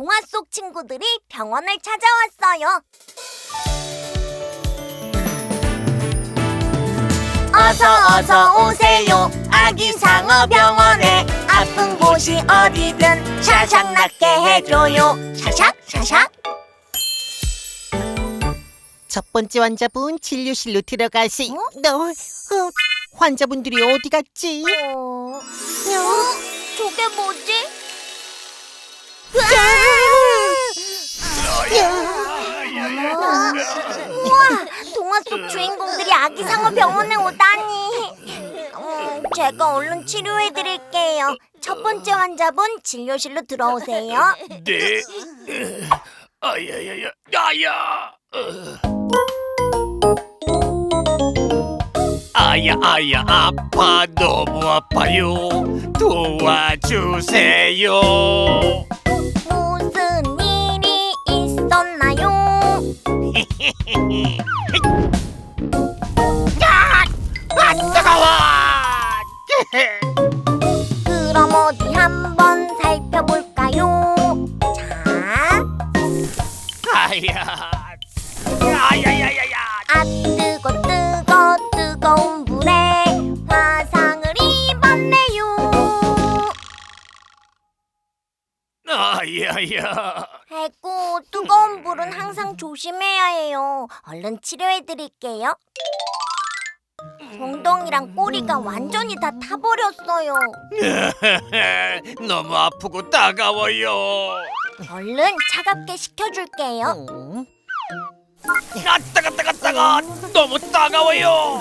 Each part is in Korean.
동화 속 친구들이 병원을 찾아왔어요. 어서 오세요. 아기 상어 병원에 아픈 곳이 어디든 샤샥 낫게 해줘요. 샤샥. 첫 번째 환자분 진료실로 들어가세요. 환자분들이 어디 갔지? 저게 뭐지? 우와, 동화 속 주인공들이 아기 상어 병원에 오다니. 제가 얼른 치료해드릴게요. 첫 번째 환자분 진료실로 들어오세요. 네. 야야. 아야 아파 너무 아파요. 도와주세요. 무슨 일이 있었나요? 뜨거워. 그럼 어디 한번 살펴볼까요? 자, 아야야야야야. 뜨거운 불에 화상을 입었네요. 아야야. 아이고, 뜨거운 불은 항상 조심해야 해요. 얼른 치료해드릴게요. 엉덩이랑 꼬리가 완전히 다 타버렸어요. 너무 아프고 따가워요. 얼른 차갑게 식혀줄게요. 따가. 너무 따가워요.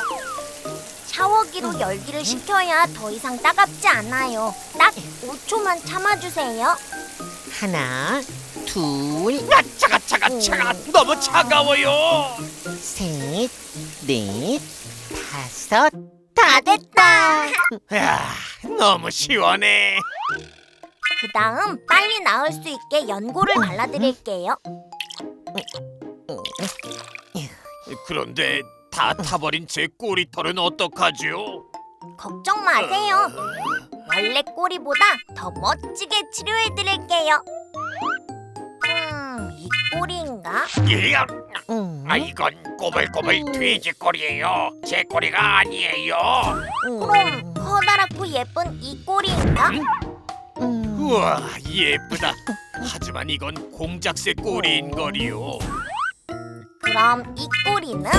샤워기로 열기를 식혀야 더 이상 따갑지 않아요. 딱 5초만 참아주세요. 하나, 둘, 차가. 너무 차가워요. 셋, 넷, 다섯. 다 됐다. 너무 시원해. 그 다음 빨리 나을 수 있게 연고를 발라드릴게요. 그런데 다 타버린 제 꼬리털은 어떡하죠? 걱정 마세요. 원래 꼬리보다 더 멋지게 치료해드릴게요. 이 꼬리인가? 이건 꼬불꼬불 돼지 꼬리예요. 제 꼬리가 아니에요. 그럼 커다랗고 예쁜 이 꼬리인가? 우와, 예쁘다. 하지만 이건 공작새 꼬리인 거리요. 그럼 이 꼬리는?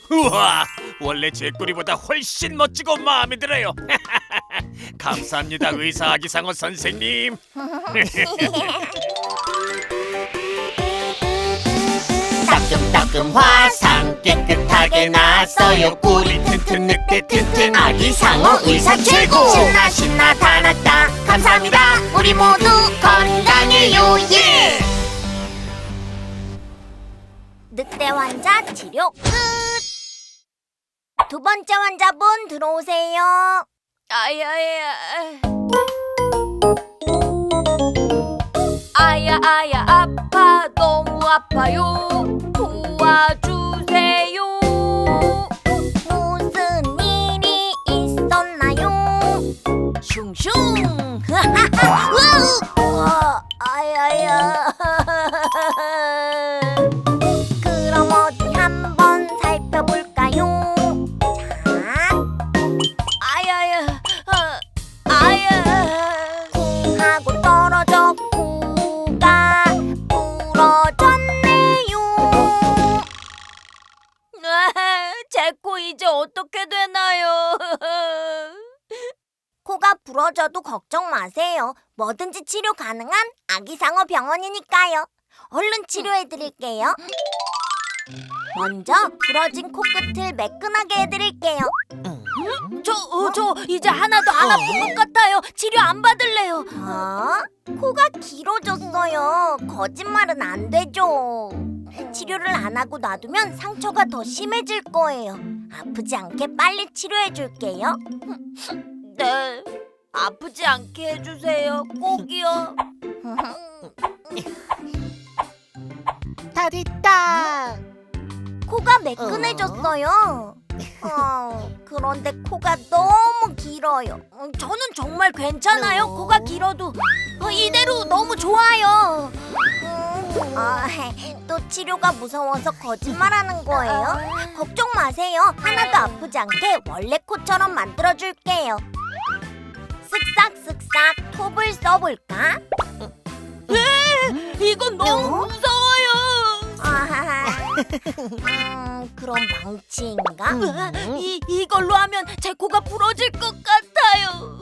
우와, 원래 제 꼬리보다 훨씬 멋지고 마음에 들어요. 감사합니다, 의사 아기상어 선생님. 따끔따끔 화상 깨끗하게 나았어요. 꼬리 튼튼 늑대 튼튼 아기상어 의사 최고. 신나 다 났다. 감사합니다. 우리 모두 건강해요. 예! 늑대 환자 치료 끝. 두 번째 환자분 들어오세요. 아야 아파 너무 아파요. 도와주세요. 무슨 일이 있었나요? 슝슝. 우와, 아야야. 그럼 어디 한번 살펴볼까요? 쿵 하고 떨어져 코가 부러졌네요. 제 코 이제 어떻게 되나요? 코가 부러져도 걱정 마세요. 뭐든지 치료 가능한 아기상어 병원이니까요. 얼른 치료해드릴게요. 먼저 부러진 코끝을 매끈하게 해드릴게요. 저 이제 하나도 안 아픈 것 같아요. 치료 안 받을래요. 코가 길어졌어요. 거짓말은 안 되죠. 치료를 안 하고 놔두면 상처가 더 심해질 거예요. 아프지 않게 빨리 치료해줄게요. 네, 아프지 않게 해주세요. 꼭이요. 다 됐다. 코가 매끈해졌어요. 그런데 코가 너무 길어요. 저는 정말 괜찮아요. 코가 길어도 이대로 너무 좋아요. 치료가 무서워서 거짓말하는 거예요? 걱정 마세요. 하나도 아프지 않게 원래 코처럼 만들어줄게요. 쓱싹쓱싹 톱을 써볼까? 이건 너무 무서워요. 아하하. 그럼 망치인가? 이걸로 하면 제 코가 부러질 것 같아요.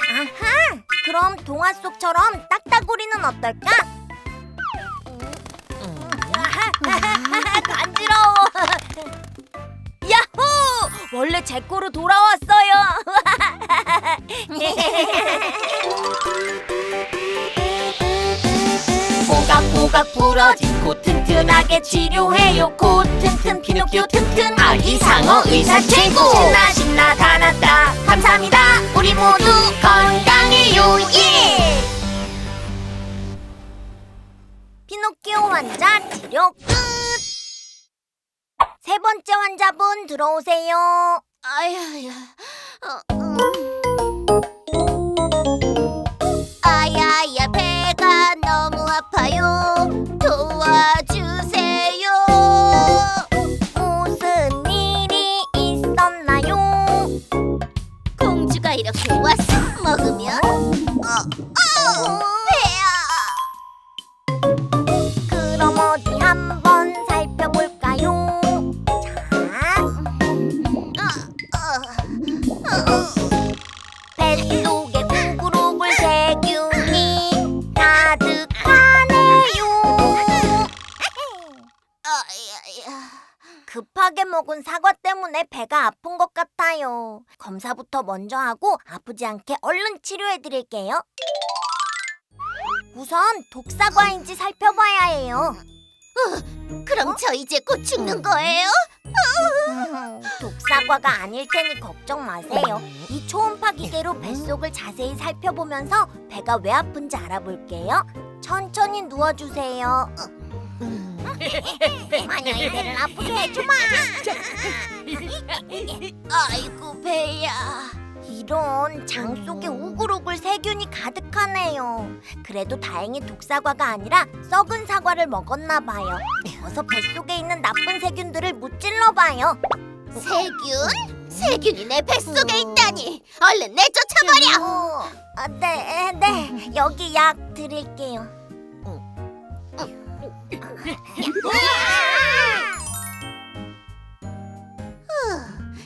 아하! 그럼 동화 속처럼 딱따구리는 어떨까? 간지러워. 야호! 원래 제 코로 돌아왔어요. 꼬각꼬각 부러진 코 튼튼하게 치료해요. 코 튼튼 피노키오 튼튼 아기 상어 의사 최고. 신나 신나 다 났다 감사합니다. 우리 모두 건강해요. 예! 피노키오 환자 치료 끝. 세 번째 환자분 들어오세요. 아야야. 아야야 배가 너무 아파요. 도와주세요. 무슨 일이 있었나요? 공주가 이렇게 와서 먹으면 배야. 그럼 어디 한번 살펴볼까요? 뱃속에 구구룩을 세균이 가득하네요. 급하게 먹은 사과 때문에 배가 아픈 것 같아요. 검사부터 먼저 하고 아프지 않게 얼른 치료해드릴게요. 우선 독사과인지 살펴봐야 해요. 그럼 저 이제 곧 죽는 거예요? 독사과가 아닐 테니 걱정 마세요. 이 초음파 기계로 뱃속을 자세히 살펴보면서 배가 왜 아픈지 알아볼게요. 천천히 누워주세요. 마녀의 배를 아프게 해주마. 아이고 배야. 이런 장 속에 우글우글 세균이 가득하네요. 그래도 다행히 독사과가 아니라 썩은 사과를 먹었나 봐요. 어서 뱃속에 있는 나쁜 세균들을 무찔러봐요. 세균? 세균이 내 뱃속에 있다니. 얼른 내쫓아버려. 네. 여기 약 드릴게요.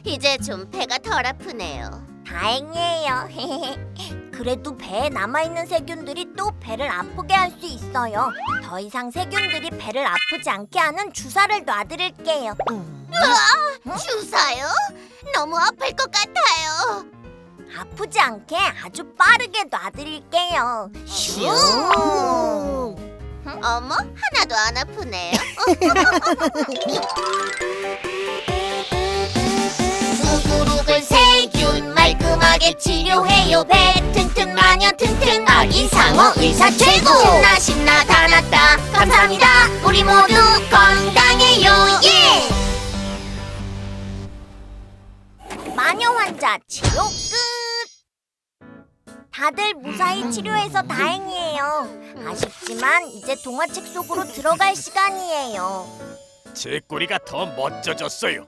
이제 좀 배가 덜 아프네요. 다행이에요. 그래도 배에 남아있는 세균들이 또 배를 아프게 할 수 있어요. 더 이상 세균들이 배를 아프지 않게 하는 주사를 놔드릴게요. 주사요? 너무 아플 것 같아요. 아프지 않게 아주 빠르게 놔드릴게요. 슝! 어머, 하나도 안 아프네요. 우글우글 세균 말끔하게 치료해요. 배 튼튼 마녀 튼튼 아기 상어 의사 최고. 신나 신나 다 났다 감사합니다. 우리 모두 건강해요. 예! 마녀 환자 치료 끝. 다들 무사히 치료해서 다행이에요. 아쉽지만 이제 동화책 속으로 들어갈 시간이에요. 제 꼬리가 더 멋져졌어요.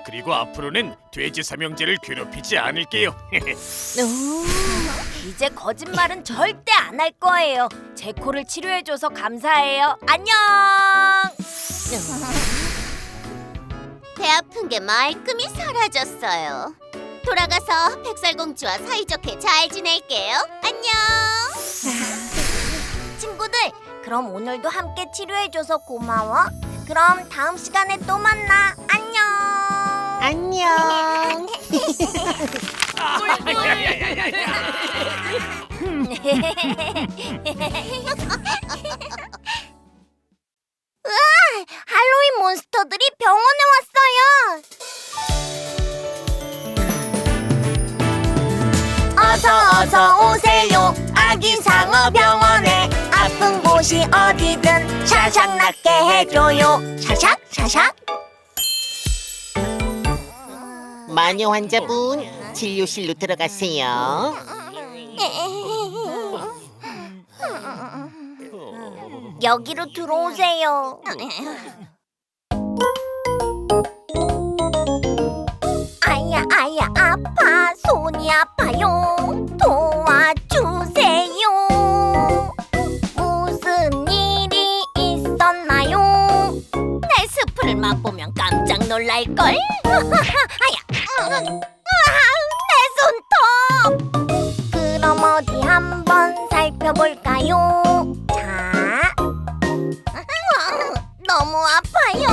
그리고 앞으로는 돼지 삼형제를 괴롭히지 않을게요. 이제 거짓말은 절대 안 할 거예요. 제 코를 치료해줘서 감사해요. 안녕. 배 아픈 게 말끔히 사라졌어요. 돌아가서 백설공주와 사이좋게 잘 지낼게요. 안녕. 친구들, 그럼 오늘도 함께 치료해줘서 고마워. 그럼 다음 시간에 또 만나. 안녕. 안녕. 할로윈 몬스터들이 병원에 왔어요. 어서 오세요. 아기 상어 병원에 아픈 곳이 어디든 샤샥 낫게 해줘요. 샤샥 샤샥. 마녀 환자분 진료실로 들어가세요. 여기로 들어오세요. 아야 아파 손이 아파요 도와주세요. 무슨 일이 있었나요? 내 스프를 맛보면 깜짝 놀랄걸. 그럼 어디 한번 살펴볼까요? 자, 너무 아파요.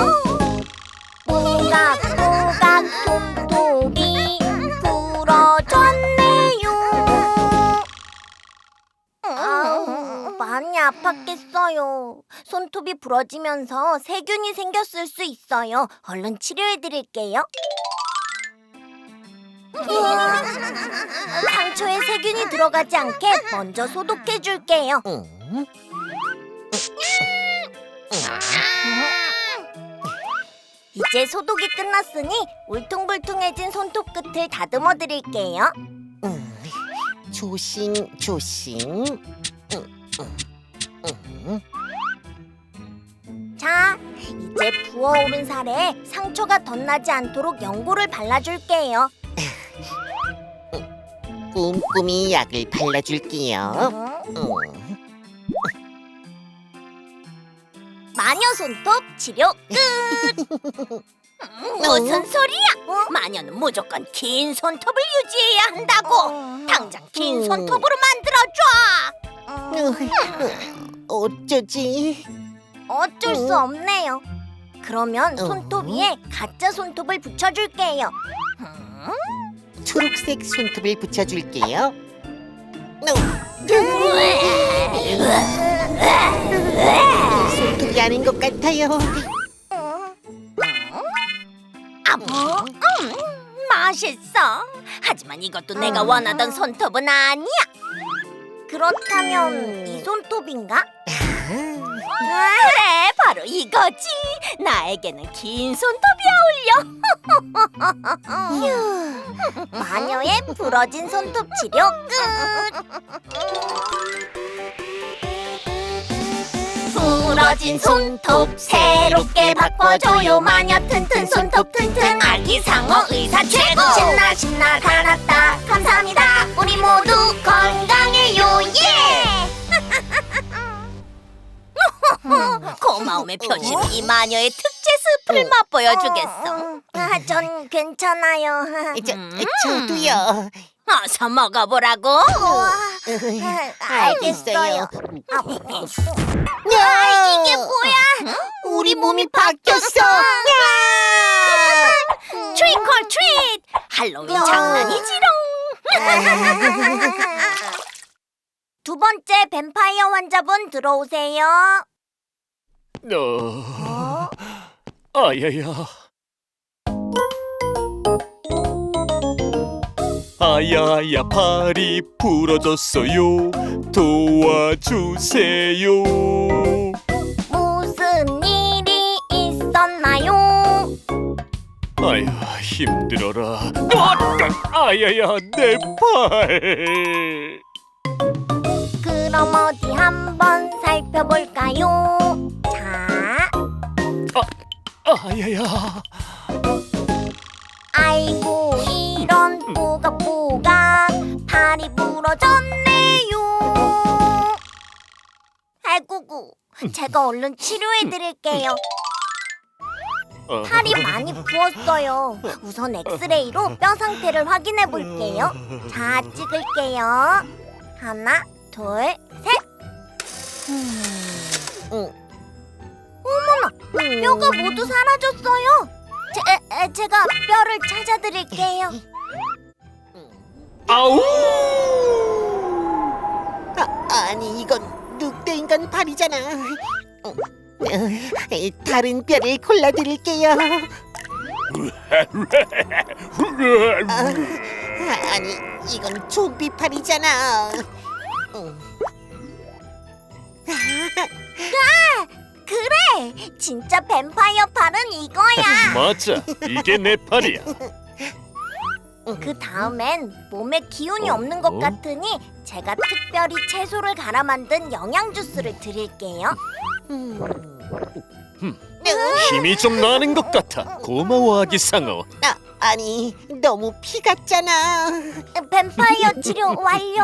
꼬각꼬각 손톱이 부러졌네요. 많이 아팠겠어요. 손톱이 부러지면서 세균이 생겼을 수 있어요. 얼른 치료해드릴게요. 상처에 세균이 들어가지 않게 먼저 소독해줄게요. 이제 소독이 끝났으니 울퉁불퉁해진 손톱 끝을 다듬어 드릴게요. 조심 조심. 자, 이제 부어오른 살에 상처가 덧나지 않도록 연고를 발라줄게요. 꼼꼼히 약을 발라줄게요. 마녀 손톱 치료 끝! 무슨 소리야? 마녀는 무조건 긴 손톱을 유지해야 한다고. 당장 긴 손톱으로 만들어줘. 어쩌지? 어쩔 수 없네요. 그러면 손톱 위에 가짜 손톱을 붙여줄게요. 초록색 손톱을 붙여줄게요. 손톱이 아닌 것 같아요. 맛있어. 하지만 이것도 내가 원하던 손톱은 아니야. 그렇다면 이 손톱인가? 그래, 바로 이거지. 나에게는 긴 손톱이 어울려. 마녀의 부러진 손톱 치료 끝! 부러진 손톱 새롭게 바꿔줘요. 마녀 튼튼 손톱 튼튼 아기 상어 의사 최고. 신나 신나 다 났다 감사합니다. 우리 모두 건강해요. 예! 고마움의 표시로 이 마녀의 특제 스프를 맛보여주겠어. 전 괜찮아요. 저도요. 어서 먹어보라고. 알겠어요. 이게 뭐야? 우리 몸이 바뀌었어. 트릭 올 트릿. 할로윈 장난이지롱. 두 번째 뱀파이어 환자분 들어오세요. 아야야. 아야야 팔이 부러졌어요. 도와주세요. 무슨 일이 있었나요? 아야 힘들어라. 아야야 내 팔. 그럼 어디 한번 살펴볼까요? 자, 아야야. 아이고 이런 뽀각뽀각 팔이 부러졌네요. 아이고구, 제가 얼른 치료해드릴게요. 팔이 많이 부었어요. 우선 엑스레이로 뼈 상태를 확인해 볼게요. 자, 찍을게요. 하나, 둘, 셋. 어머나, 뼈가 모두 사라졌어요. 제가 뼈를 찾아드릴게요. 아우. 아니 이건 늑대인간 팔이잖아. 다른 뼈를 골라드릴게요. 아니 이건 좀비 팔이잖아. 그래, 진짜 뱀파이어 팔은 이거야. 맞아, 이게 내 팔이야. 그 다음엔 몸에 기운이 없는 것 같으니 제가 특별히 채소를 갈아 만든 영양 주스를 드릴게요. 힘이 좀 나는 것 같아. 고마워 아기 상어. 아니 너무 피 같잖아. 뱀파이어 치료 완료.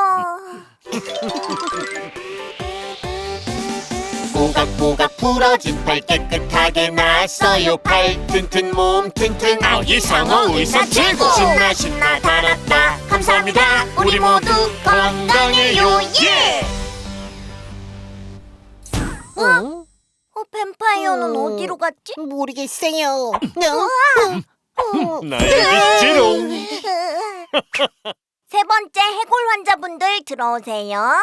꼬각꼬각 부러진 팔 깨끗하게 났어요. 팔 튼튼 몸 튼튼 아기 상어 의사 최고. 신나 신나 다 났다 감사합니다. 우리 모두 건강해요. 예. 뱀파이어는 어디로 갔지? 모르겠어요. 나에게지롱. 세 번째 해골 환자분들 들어오세요.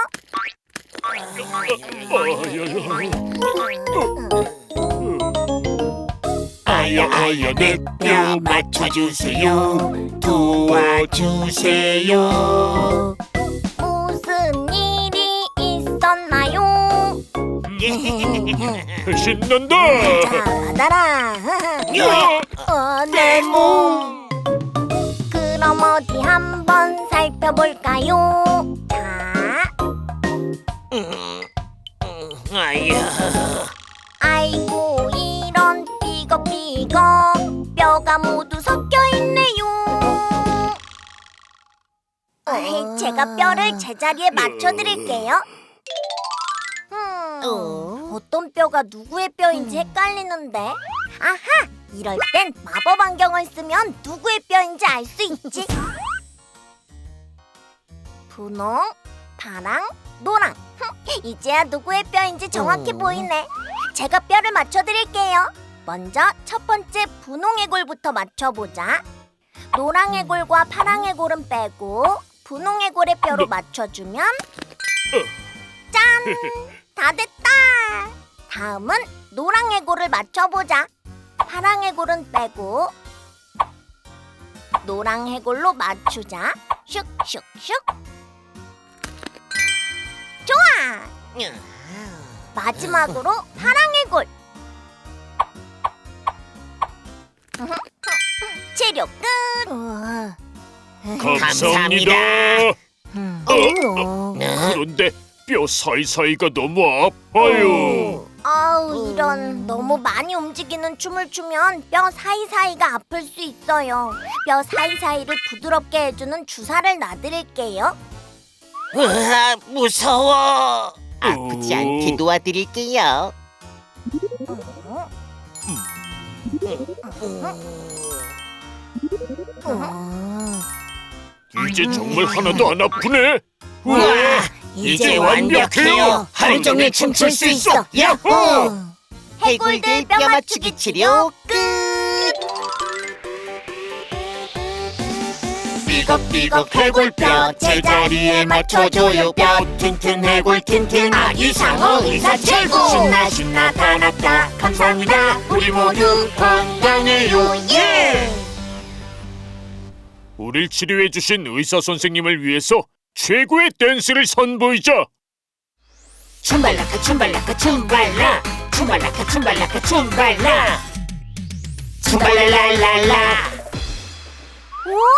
아야 내 뼈 맞춰주세요. 도와주세요. 무슨 일이 있었나요? 신난다. 자, 받아라. 내 몸. 그럼 어디 한번 살펴볼까요? 자, 아이고 이런 삐걱삐걱 뼈가 모두 섞여 있네요. 제가 뼈를 제자리에 맞춰드릴게요. 어떤 뼈가 누구의 뼈인지 헷갈리는데. 아하! 이럴 땐 마법 안경을 쓰면 누구의 뼈인지 알 수 있지. 분홍, 파랑, 노랑. 이제야 누구의 뼈인지 정확히 보이네. 제가 뼈를 맞춰드릴게요. 먼저 첫 번째 분홍 해골부터 맞춰보자. 노랑 해골과 파랑 해골은 빼고 분홍 해골의 뼈로 맞춰주면 짠! 다 됐다! 다음은 노랑 해골을 맞춰보자. 파랑 해골은 빼고 노랑 해골로 맞추자. 슉슉슉. 좋아! 마지막으로 파랑 해골. 치료 끝! 감사합니다. 그런데 뼈 사이사이가 너무 아파요. 아우 이런, 너무 많이 움직이는 춤을 추면 뼈 사이사이가 아플 수 있어요. 뼈 사이사이를 부드럽게 해주는 주사를 놔드릴게요. 으아, 무서워. 아프지 않게 도와드릴게요. 이제 정말 하나도 안 아프네. 우와, 이제 완벽해요. 하루 종일 춤출 수 있어. 야호! 해골들 뼈 맞추기 치료 끝. 삐걱삐걱 해골뼈 제자리에 맞춰줘요. 뼈 튼튼 해골 튼튼 아기 상어 의사 최고. 신나 신나 다 났다 감사합니다. 우리 모두 건강해요. 예. 우릴 치료해주신 의사 선생님을 위해서 최고의 댄스를 선보이자. 춤발라카 춤발라카 춤발라 춤발라카 춤발라카 춤발라 춤발랄랄랄라. 우와,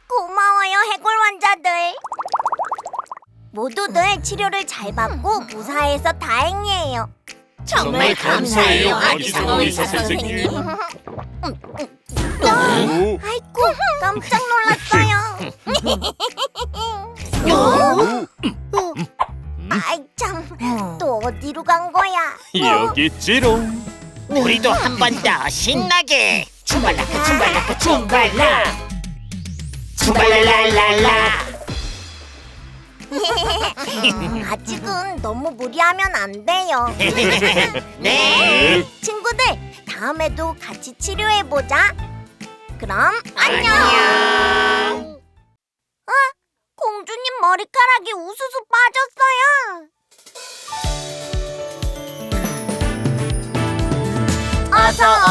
고마워요 해골 환자들. 모두들 치료를 잘 받고 무사해서 다행이에요. 정말 감사해요 아기 상어 의사 선생님. 아이고, 깜짝 놀랐어요. 아이 참, 또 어디로 간 거야? 여기 있지롱. 우리도 한 번 더 신나게 춤발라카 춤발라카 춤발라 춤발랄랄랄라. 아직은 너무 무리하면 안 돼요. 네. 친구들, 다음에도 같이 치료해보자. 그럼 안녕. 안녕. 공주님 머리카락이 우수수 빠졌어요.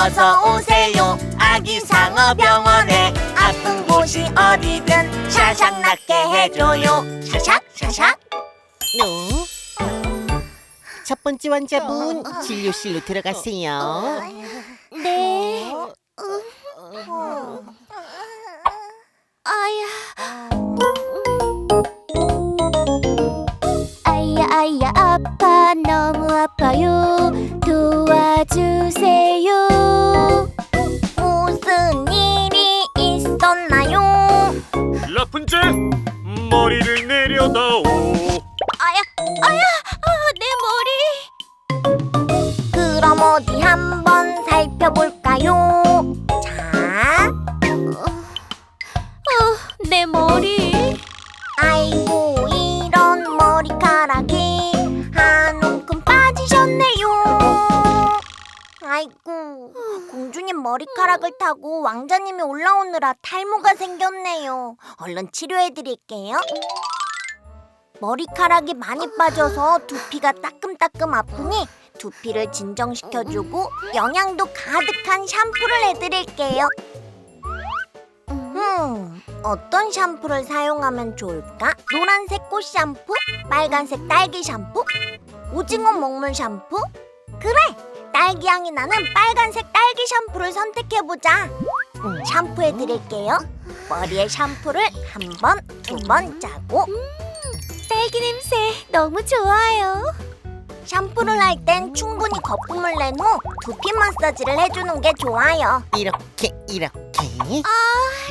어서 오세요 아기 상어 병원에. 아픈 곳이 어디든 샤샥 낫게 해줘요. 샤샥 샤샥. 첫 번째 환자분 진료실로 들어가세요. 네. 아야 아파, 너무 아파요. 도와주세요. 무슨 일이 있었나요? 라푼젤, 머리를 내려다오. 내 머리. 그럼 어디 한번 살펴볼까요? 자, 내 머리. 아이고 이런 머리카락이 한 움큼 빠지셨네요. 아이고, 공주님 머리카락을 타고 왕자님이 올라오느라 탈모가 생겼네요. 얼른 치료해드릴게요. 머리카락이 많이 빠져서 두피가 따끔따끔 아프니 두피를 진정시켜주고 영양도 가득한 샴푸를 해드릴게요. 어떤 샴푸를 사용하면 좋을까? 노란색 꽃 샴푸? 빨간색 딸기 샴푸? 오징어 먹물 샴푸? 그래! 딸기 향이 나는 빨간색 딸기 샴푸를 선택해보자. 샴푸해드릴게요. 머리에 샴푸를 한 번, 두 번 짜고. 딸기 냄새 너무 좋아요. 샴푸를 할 땐 충분히 거품을 낸 후 두피 마사지를 해주는 게 좋아요. 이렇게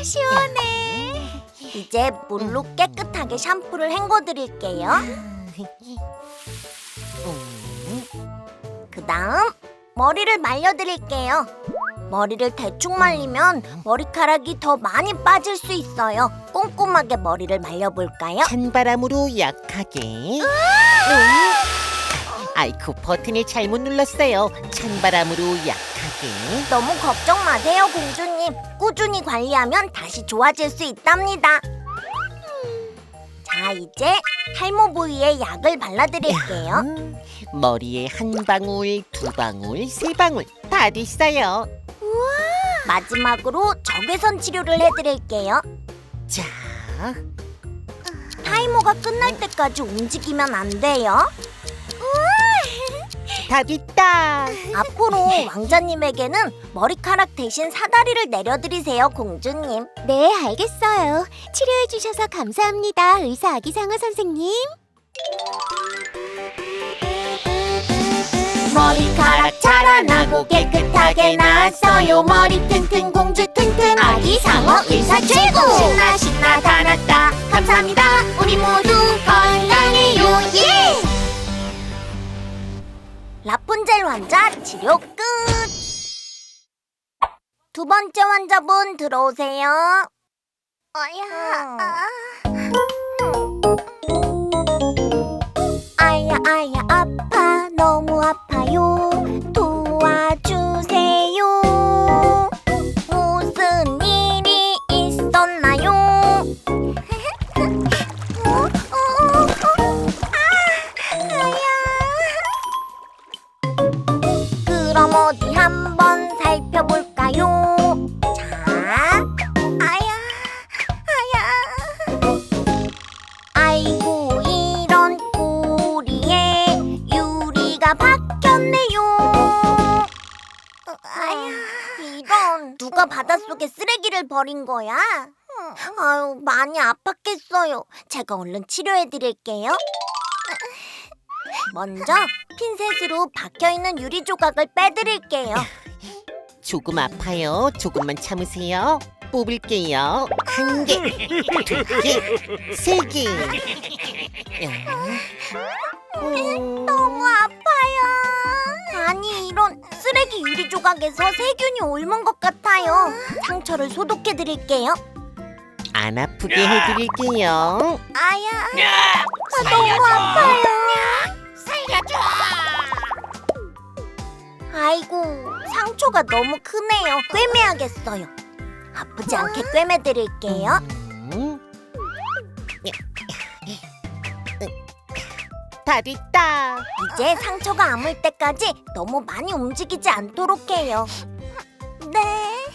시원해. 이제 물로 깨끗하게 샴푸를 헹궈드릴게요. 그 다음 머리를 말려드릴게요. 머리를 대충 말리면 머리카락이 더 많이 빠질 수 있어요. 꼼꼼하게 머리를 말려볼까요? 찬바람으로 약하게. 아이쿠, 버튼을 잘못 눌렀어요. 찬바람으로 약하게. 너무 걱정 마세요, 공주님. 꾸준히 관리하면 다시 좋아질 수 있답니다. 자, 이제 탈모 부위에 약을 발라드릴게요. 머리에 한 방울, 두 방울, 세 방울 다 됐어요. 마지막으로 적외선 치료를 해드릴게요. 자, 타이머가 끝날 때까지 움직이면 안 돼요. 다 됐다. 앞으로 왕자님에게는 머리카락 대신 사다리를 내려드리세요, 공주님. 네, 알겠어요. 치료해주셔서 감사합니다, 의사 아기상어 선생님. 머리카락 자라나고 깨끗하게 나았어요. 머리 튼튼 공주 튼튼 아기 상어 의사 최고. 신나 신나 다 났다. 감사합니다. 우리 모두 건강해요. 예! 라푼젤 환자 치료 끝. 두 번째 환자분 들어오세요. 아야 아파, 너무 아파요. 도와주세요. 무슨 일이 있었나요? 그럼 어디 한번 살펴볼까요? 자, 아이고 이런 꼬리에 유리가 박혔네요. 이런, 누가 바닷속에 쓰레기를 버린 거야? 아유, 많이 아팠겠어요. 제가 얼른 치료해드릴게요. 먼저 핀셋으로 박혀있는 유리 조각을 빼드릴게요. 조금 아파요. 조금만 참으세요. 뽑을게요. 한 개, 두 개, 세 개. 너무 아파요. 아니, 이런, 쓰레기 유리 조각에서 세균이 옮은 것 같아요. 상처를 소독해드릴게요. 안 아프게 해드릴게요. 너무 아파요. 아이고, 상처가 너무 크네요. 꿰매야겠어요. 아프지 않게 꿰매드릴게요. 다 됐다. 이제 상처가 아물 때까지 너무 많이 움직이지 않도록 해요. 네.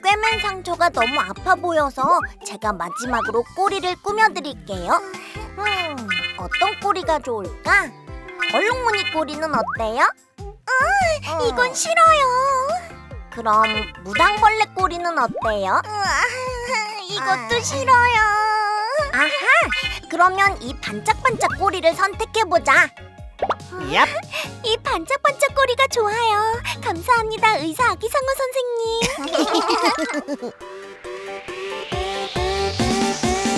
꿰맨 상처가 너무 아파 보여서 제가 마지막으로 꼬리를 꾸며드릴게요. 어떤 꼬리가 좋을까? 얼룩무늬 꼬리는 어때요? 이건 싫어요. 그럼 무당벌레 꼬리는 어때요? 이것도 싫어요. 아하! 그러면 이 반짝반짝 꼬리를 선택해보자. 얍. 이 반짝반짝 꼬리가 좋아요. 감사합니다, 의사 아기상어 선생님.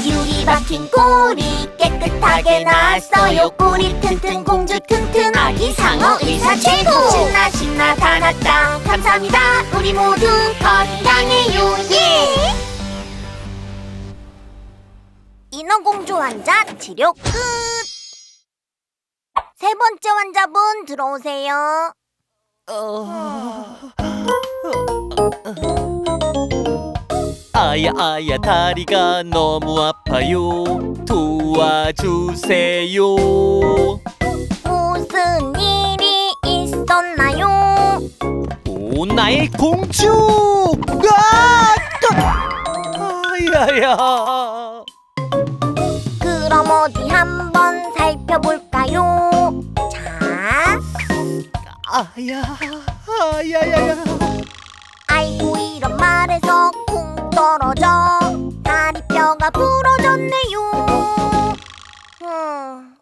유리 박힌 꼬리 깨끗하게 나왔어요. 꼬리 튼튼 공주 튼튼 아기 상어 의사 최고. 신나 신나 다 났다. 감사합니다. 우리 모두 건강해요. 예. 인어공주 환자 치료 끝. 세 번째 환자분 들어오세요. 아야 다리가 너무 아파요. 도와주세요. 무슨 일이 있었나요? 오 나의 공주. 아야야. 그럼 어디 한번 살펴볼까요? 자, 아야야야. 아이고 이런 말에서 쿵 떨어져 다리뼈가 부러졌네요.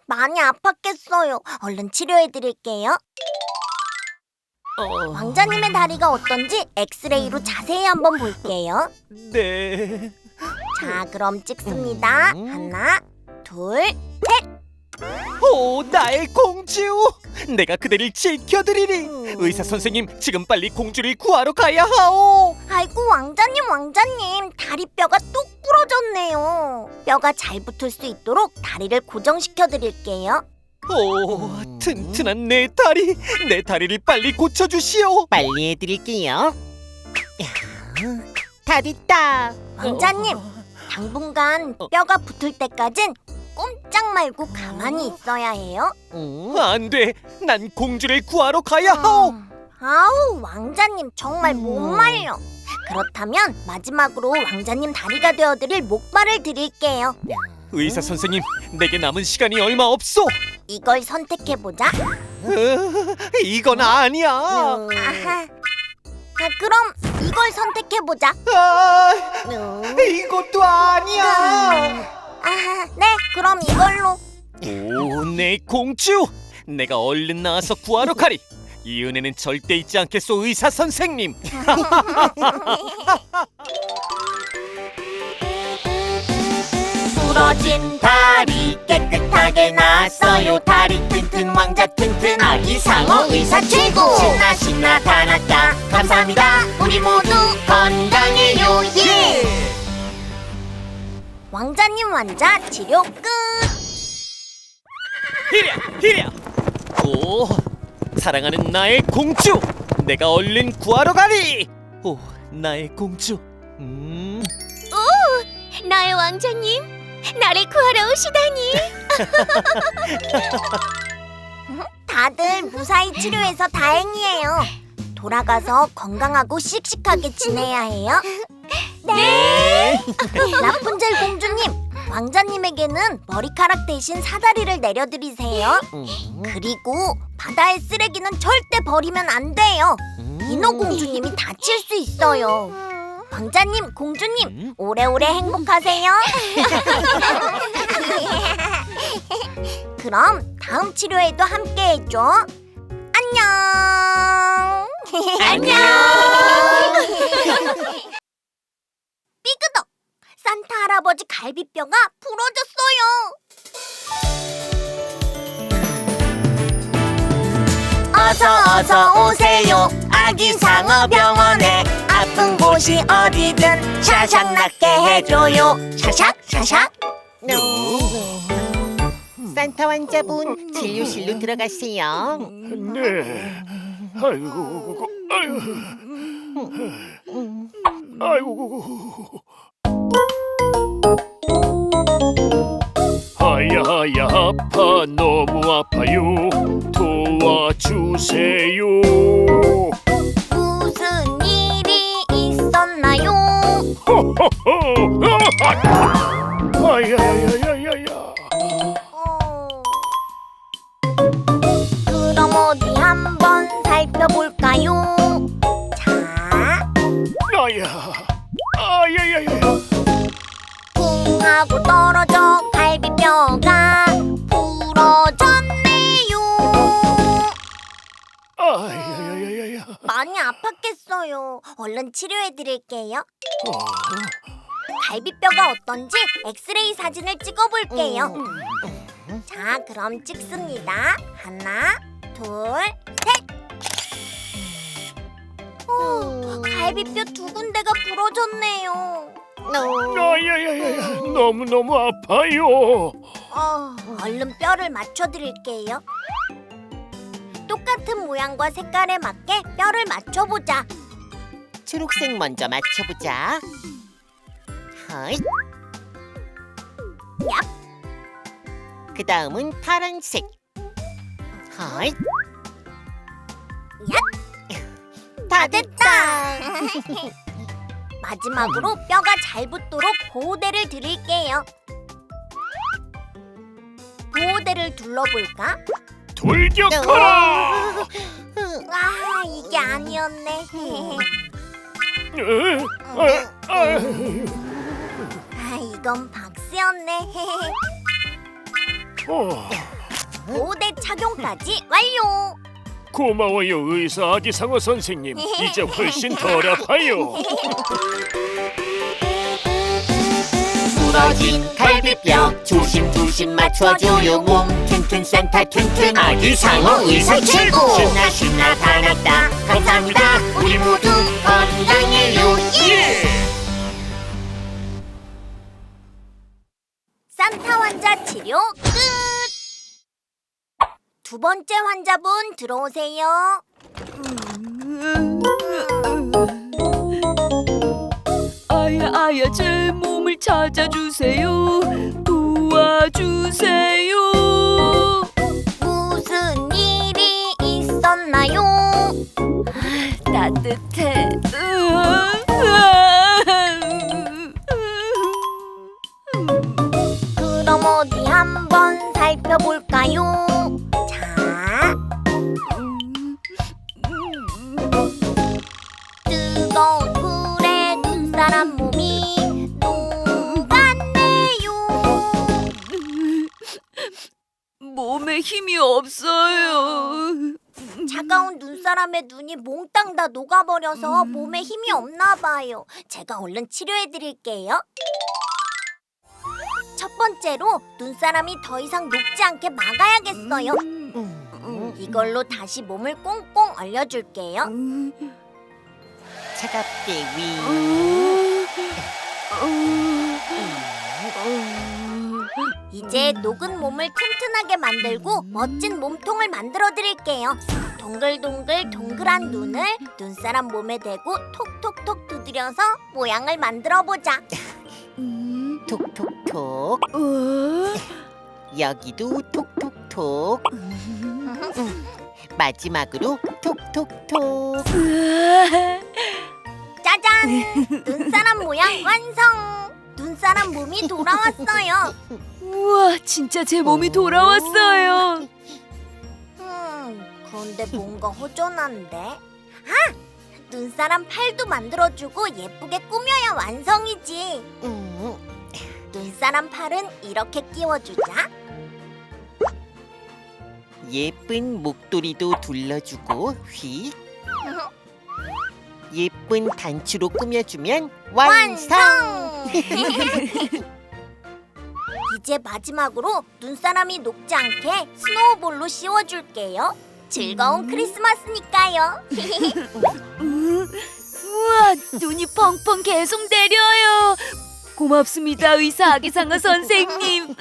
많이 아팠겠어요. 얼른 치료해드릴게요. 왕자님의 다리가 어떤지 엑스레이로 자세히 한번 볼게요. 네. 자, 그럼 찍습니다. 하나, 둘, 오 나의 공주. 내가 그대를 지켜드리리. 의사 선생님 지금 빨리 공주를 구하러 가야 하오. 아이고 왕자님 다리뼈가 뚝 부러졌네요. 뼈가 잘 붙을 수 있도록 다리를 고정시켜 드릴게요. 오 튼튼한 내 다리. 내 다리를 빨리 고쳐주시오. 빨리 해드릴게요. 다 됐다. 왕자님, 당분간 뼈가 붙을 때까진 꼼짝 말고 가만히 있어야 해요. 안돼. 난 공주를 구하러 가야 하오. 아우 왕자님 정말 못 말려. 그렇다면 마지막으로 왕자님 다리가 되어드릴 목발을 드릴게요. 의사 선생님 내게 남은 시간이 얼마 없소. 이걸 선택해보자. 이건 아니야. 아하. 그럼 이걸 선택해보자. 이것도 아니야. 아하, 네, 그럼 이걸로. 오, 내 공주. 내가 얼른 나와서 구하러 가리. 이 은혜는 절대 잊지 않겠소, 의사 선생님. 부러진 다리 깨끗하게 나왔어요. 다리 튼튼 왕자 튼튼 아기 상어 의사 최고. 신나 신나 다 났다. 감사합니다. 우리 모두 건강해요. 예. 왕자님 환자 치료 끝. 히랴. 오, 사랑하는 나의 공주. 내가 얼른 구하러 가리. 오, 나의 공주. 나의 왕자님, 나를 구하러 오시다니. 다들 무사히 치료해서 다행이에요. 돌아가서 건강하고 씩씩하게 지내야 해요. 네. 라푼젤 공주님, 왕자님에게는 머리카락 대신 사다리를 내려드리세요. 그리고 바다의 쓰레기는 절대 버리면 안 돼요. 인어공주님이 다칠 수 있어요. 왕자님, 공주님, 오래오래 행복하세요. 그럼 다음 치료에도 함께 해줘. 안녕. 안녕. 삐그덕! 산타 할아버지 갈비뼈가 부러졌어요. 어서 오세요. 아기 상어 병원에 아픈 곳이 어디든 샤샥 낫게 해줘요. 샤샥. 산타 환자분 진료실로 들어가세요. 네. 아이고. 하야 아파 너무 아파요. 도와주세요. 무슨 일이 있었나요? 아야야야야야. 그럼 어디 한번 살펴볼까요? 자, 아야야야. 쿵 하고 떨어져 갈비뼈가 부러졌네요. 많이 아팠겠어요. 얼른 치료해드릴게요. 갈비뼈가 어떤지 엑스레이 사진을 찍어볼게요. 자, 그럼 찍습니다. 하나, 둘, 셋. 갈비뼈 두 군데가 부러졌네요. 야야야야, 너무너무 아파요. 얼른 뼈를 맞춰드릴게요. 똑같은 모양과 색깔에 맞게 뼈를 맞춰보자. 초록색 먼저 맞춰보자. 헐. 얍. 그 다음은 파란색. 헐. 다 됐다. 마지막으로 뼈가 잘 붙도록 보호대를 드릴게요. 보호대를 둘러볼까? 돌격하라! 와, 이게 아니었네. 이건 박스였네. 보호대 착용까지 완료. 고마워요, 의사 아기상어 선생님. 이제 훨씬 덜 아파요. 부러진 갈비뼈 조심조심 맞춰줘요. 몸 튼튼 산타 튼튼 아기상어 의사 최고. 신나 신나 다 났다 감사합니다. 우리 모두 건강해요. 예! 산타 환자 치료 끝. 두 번째 환자분 들어오세요. 아야 제 몸을 찾아주세요. 도와주세요. 무슨 일이 있었나요? 따뜻해. 그럼 어디 한번 살펴볼까요? 자, 뜨거운 불에 눈사람 몸이 녹았네요. 몸에 힘이 없어요. 차가운 눈사람의 눈이 몽땅 다 녹아버려서 몸에 힘이 없나 봐요. 제가 얼른 치료해드릴게요. 첫 번째로 눈사람이 더 이상 녹지 않게 막아야겠어요. 이걸로 다시 몸을 꽁꽁 얼려줄게요. 차갑게 위. 이제 녹은 몸을 튼튼하게 만들고 멋진 몸통을 만들어 드릴게요. 동글동글 동그란 눈을 눈사람 몸에 대고 톡톡톡 두드려서 모양을 만들어 보자. 톡톡톡. 여기도 톡톡톡. 마지막으로 톡톡톡. 짜잔! 눈사람 모양 완성! 눈사람 몸이 돌아왔어요. 우와, 진짜 제 몸이 돌아왔어요. 그런데 뭔가 허전한데? 아! 눈사람 팔도 만들어주고 예쁘게 꾸며야 완성이지. 눈사람 팔은 이렇게 끼워주자. 예쁜 목도리도 둘러주고 휙. 예쁜 단추로 꾸며주면 완성! 이제 마지막으로 눈사람이 녹지 않게 스노우볼로 씌워줄게요. 즐거운 크리스마스니까요. 우와, 눈이 펑펑 계속 내려요. 고맙습니다, 의사 아기상어 선생님.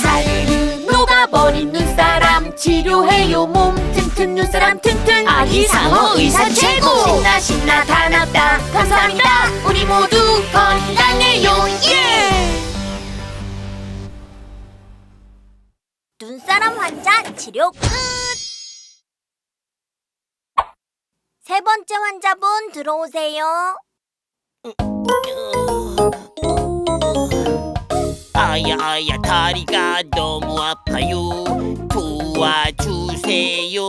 사르르 녹아버린 눈사람 치료해요. 몸 튼튼 눈사람 튼튼 아기상어 의사 최고. 신나 신나 다 났다 감사합니다. 우리 모두 건강해요. 예! 눈사람 환자 치료 끝! 세 번째 환자분 들어오세요. 아야 다리가 너무 아파요. 도와주세요.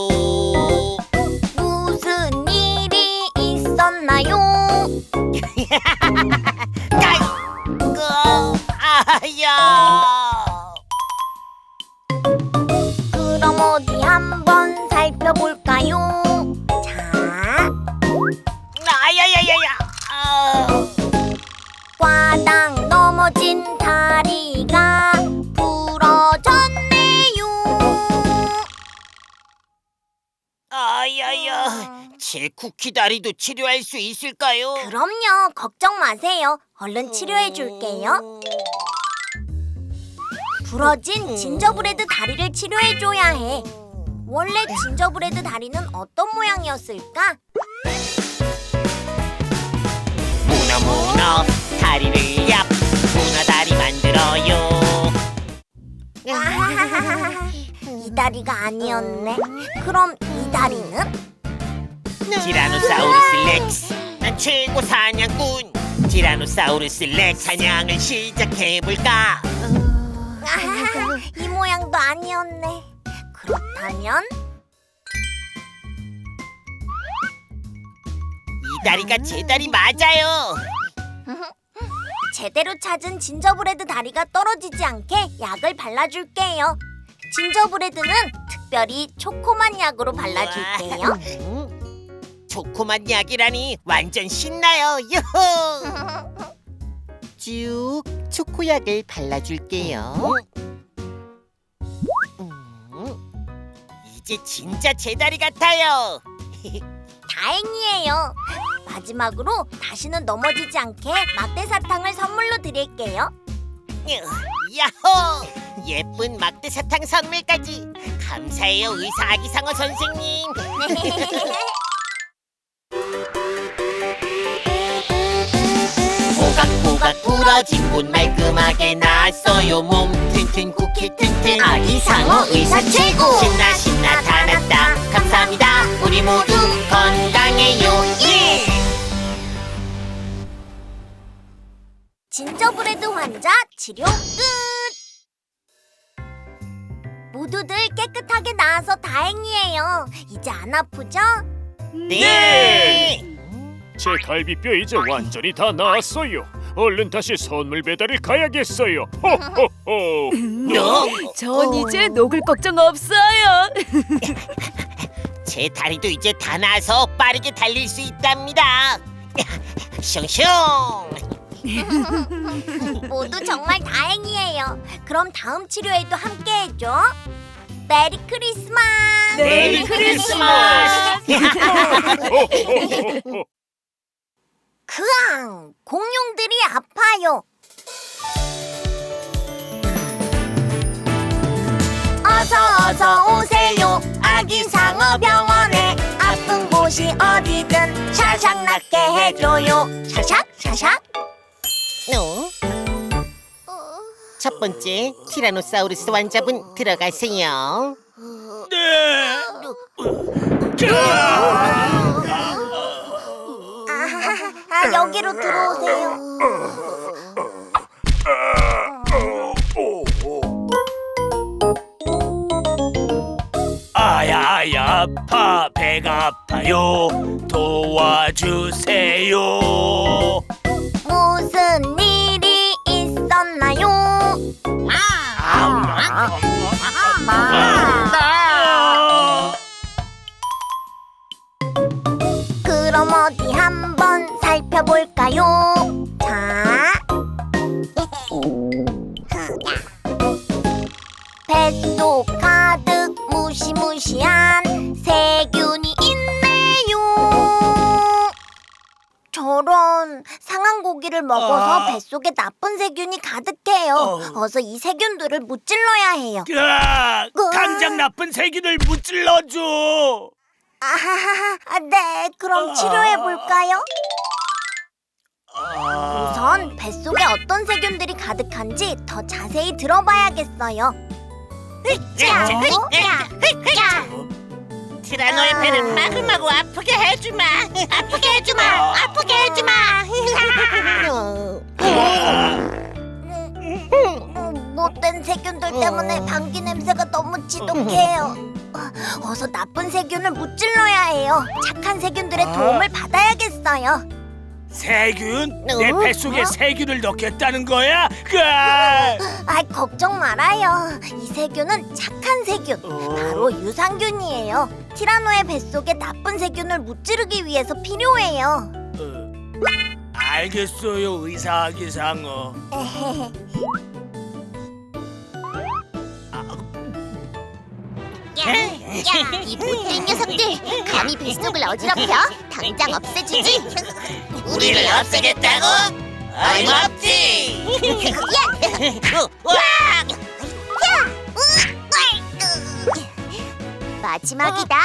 무슨 일이 있었나요? 아야. 그럼 어디 한번 살펴볼까요? 자, 아야야야야. 꽈당 넘어진 다리가 부러졌네요. 아야야. 제 쿠키 다리도 치료할 수 있을까요? 그럼요, 걱정 마세요. 얼른 치료해 줄게요. 부러진 진저브레드 다리를 치료해 줘야 해. 원래 진저브레드 다리는 어떤 모양이었을까? 문어 다리를 얍 문어 다리 만들어요. 이 다리가 아니었네. 그럼 이 다리는? 티라노사우루스 렉스 난 최고 사냥꾼. 티라노사우루스 렉스 사냥을 시작해볼까? 이 모양도 아니었네. 그렇다면 이 다리가 제 다리 맞아요. 제대로 찾은 진저브레드 다리가 떨어지지 않게 약을 발라줄게요. 진저브레드는 특별히 초코맛 약으로 발라줄게요. 초코맛 약이라니 완전 신나요. 유후. 쭉 초코약을 발라줄게요. 이제 진짜 제 다리 같아요. 다행이에요. 마지막으로 다시는 넘어지지 않게 막대 사탕을 선물로 드릴게요. 야호! 예쁜 막대 사탕 선물까지 감사해요, 의사 아기상어 선생님. 보각보각 부러진 꽃 말끔하게 나왔어요. 몸 튼튼 쿠키 튼튼 아기상어 의사 최고. 신나 신나 다 났다 감사합니다. 우리 모두 건강해요. 예! 진저브레드 환자 치료 끝! 모두들 깨끗하게 나아서 다행이에요. 이제 안 아프죠? 네. 제 갈비뼈 이제 완전히 다 나았어요. 얼른 다시 선물 배달을 가야겠어요. 호호호. 전 이제 녹을 걱정 없어요. 제 다리도 이제 다 나아서 빠르게 달릴 수 있답니다. 슝슝. 모두 정말 다행이에요. 그럼 다음 치료에도 함께 해줘. 메리 크리스마스! 메리 크리스마스. 크앙! 공룡들이 아파요. 어서 오세요. 아기상어 병원에 아픈 곳이 어디든 샤샥 낫게 해줘요. 샤샥 샤샥. 첫 번째 티라노사우루스 환자분 들어가세요. 여기로 들어오세요. 아야 아파 배가 아파요. 도와주세요. 무슨 일이 있었나요? 그럼 어디 한번 살펴볼까요? 자, 뱃속 가득 무시무시한 세균이 있네요. 저런, 상한 고기를 먹어서 뱃속에 나쁜 세균이 가득해요. 어서 이 세균들을 무찔러야 해요. 당장 나쁜 세균을 무찔러줘. 아하하하, 네, 그럼 치료해볼까요? 우선 뱃속에 어떤 세균들이 가득한지 더 자세히 들어봐야겠어요. 티라노의 배는 마구마구 아프게 해주마. 아프게 해주마. 아프게 해주마. 못된 세균들 때문에 방귀 냄새가 너무 지독해요. 어서 나쁜 세균을 무찔러야 해요. 착한 세균들의 도움을 받아야겠어요. 세균? 내 뱃속에 세균을 넣겠다는 거야? 으아! 아, 걱정 말아요. 이 세균은 착한 세균, 바로 유산균이에요. 티라노의 뱃속에 나쁜 세균을 무찌르기 위해서 필요해요. 알겠어요, 의사 아기상어. 야, 이 못된 녀석들 감히 뱃속을 어지럽혀? 당장 없애주지. 우리를 없애겠다고? 어림없지. 마지막이다.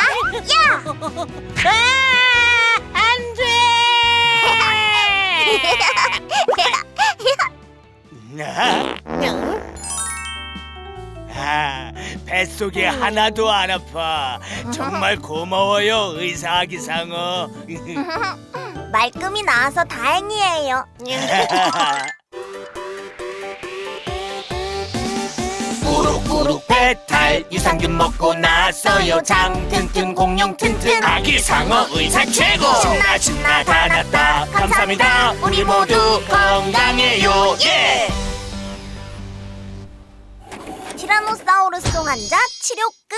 뱃속이 하나도 안 아파. 정말 고마워요, 의사 아기상어. 말끔히 나와서 다행이에요. 꾸룩꾸룩 배탈 유산균 먹고 나서요. 장 튼튼 공룡 튼튼 아기상어 의사 최고. 신나 신나 다 났다 감사합니다. 우리 모두 건강해요. 예. 티라노사우루스 환자 치료 끝.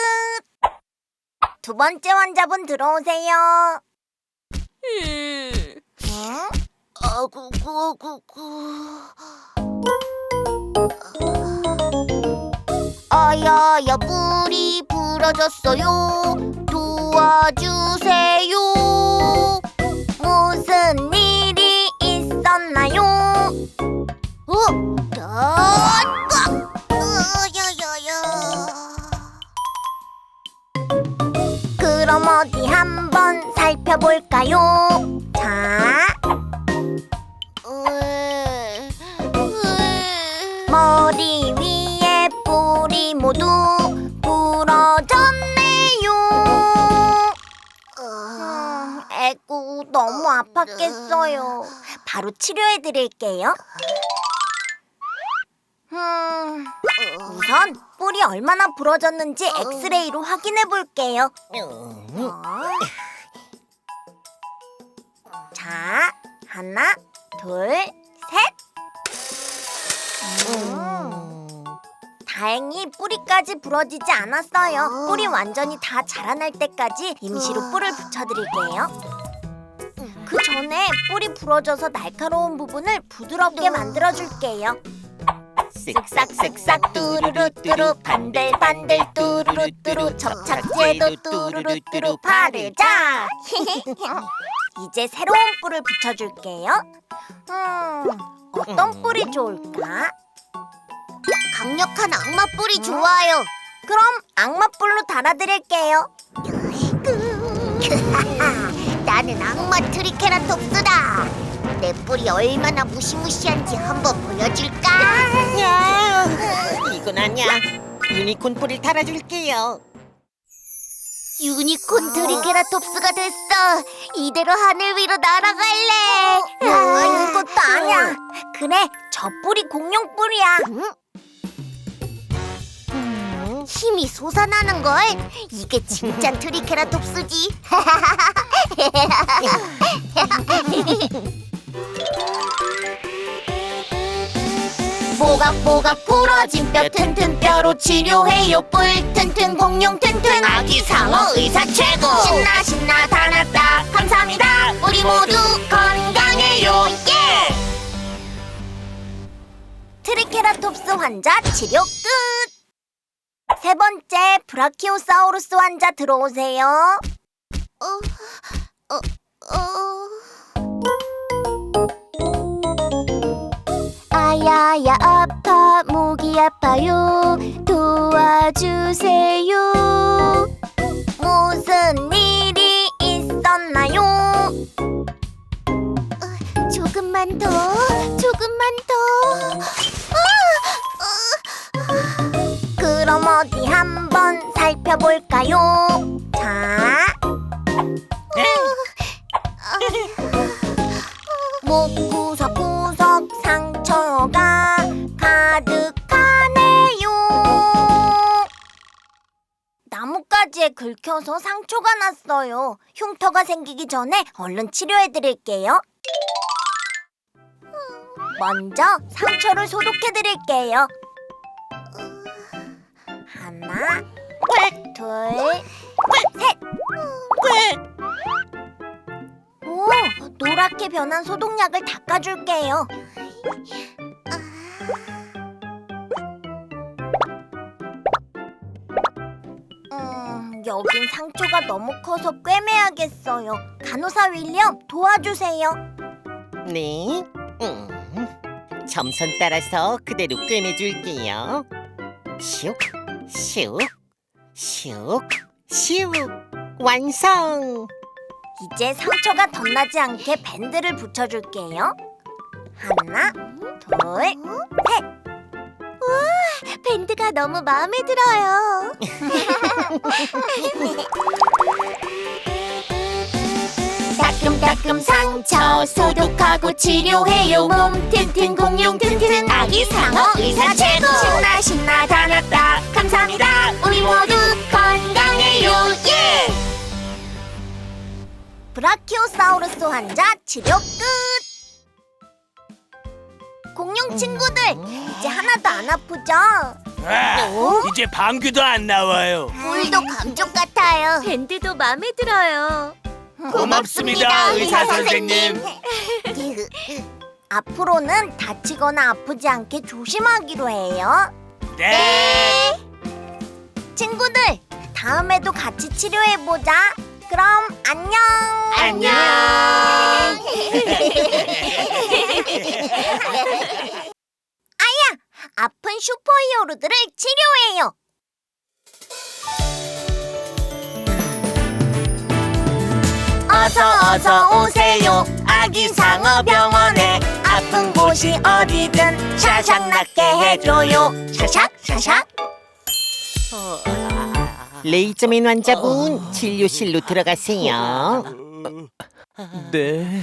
두 번째 환자분 들어오세요. 아야야, 뿔이 부러졌어요. 도와주세요. 무슨 일이 있었나요? 그럼 어디 한번 살펴볼까요? 자, 머리 위에 뿔이 모두 부러졌네요. 에구, 너무 아팠겠어요. 바로 치료해드릴게요. 우선 뿔이 얼마나 부러졌는지 엑스레이로 확인해볼게요. 자, 하나, 둘, 셋. 다행히 뿌리까지 부러지지 않았어요. 뿔이 완전히 다 자라날 때까지 임시로 뿔을 붙여드릴게요. 그 전에 뿔이 부러져서 날카로운 부분을 부드럽게 만들어줄게요. 쓱싹쓱싹 뚜루루뚜루 반들반들 뚜루루뚜루 접착제도 뚜루루뚜루 바르자. 이제 새로운 뿔을 붙여줄게요. 어떤 뿔이 좋을까? 강력한 악마 뿔이 좋아요. 그럼 악마뿔로 달아드릴게요. 나는 악마 트리케라톱스다. 내 뿔이 얼마나 무시무시한지 한번 보여줄까? 이건 아니야. 유니콘 뿔을 달아줄게요. 유니콘 트리케라톱스가 됐어. 이대로 하늘 위로 날아갈래. 이것도 아니야. 그래, 저 뿔이 공룡 뿔이야. 힘이 솟아나는걸. 이게 진짜 트리케라톱스지. 보각보각 부러진 뼈 튼튼 뼈로 치료해요. 뿔 튼튼 공룡 튼튼 아기상어 의사 최고. 신나 신나 다 났다 감사합니다. 우리 모두 건강해요. 예. 트리케라톱스 환자 치료 끝. 세 번째 브라키오사우루스 환자 들어오세요. 아야야, 아파, 목이 아파요. 도와주세요. 무슨 일이 있었나요? 조금만 더, 조금만 더. 그럼 어디 한번 살펴볼까요? 자, 목 구석구석 상처가 가득하네요. 나뭇가지에 긁혀서 상처가 났어요. 흉터가 생기기 전에 얼른 치료해드릴게요. 먼저 상처를 소독해 드릴게요. 하나, 둘, 셋. 오, 노랗게 변한 소독약을 닦아줄게요. 여긴 상처가 너무 커서 꿰매야겠어요. 간호사 윌리엄, 도와주세요. 네. 점선 따라서 그대로 꿰매줄게요. 슉, 슉, 슉, 슉. 완성! 이제 상처가 덧나지 않게 밴드를 붙여줄게요. 하나, 둘, 셋. 우와, 밴드가 너무 마음에 들어요. 따끔따끔 상처 소독하고 치료해요. 몸 튼튼 공룡 튼튼 아기 상어 의사 최고. 신나 신나 다 났다 감사합니다. 우리 모두 건강해요. 예. 브라키오사우루스 환자 치료 끝. 공룡 친구들, 이제 하나도 안 아프죠? 이제 방귀도 안 나와요. 물도 감쪽 같아요. 밴드도 마음에 들어요. 고맙습니다, 의사 선생님. 앞으로는 다치거나 아프지 않게 조심하기로 해요. 네. 친구들, 다음에도 같이 치료해보자. 그럼 안녕. 안녕. 아픈 슈퍼히어로들을 치료해요. 어서 오세요. 아기 상어 병원에 아픈 곳이 어디든 샤샥 낫게 해줘요. 샤샥 샤샥. 레이저맨 환자분 진료실로 들어가세요. 네.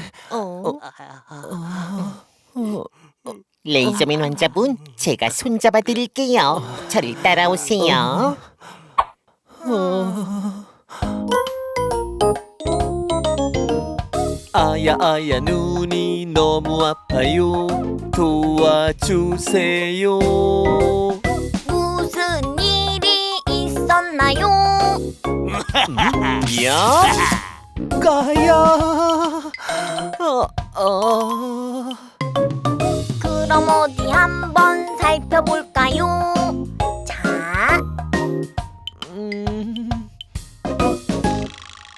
레이저맨 환자분 제가 손잡아 드릴게요. 저를 따라오세요. 아야 눈이 너무 아파요. 도와주세요. 무슨 일이 있었나요? 야, 까야. 그럼 어디 한번 살펴볼까요? 자,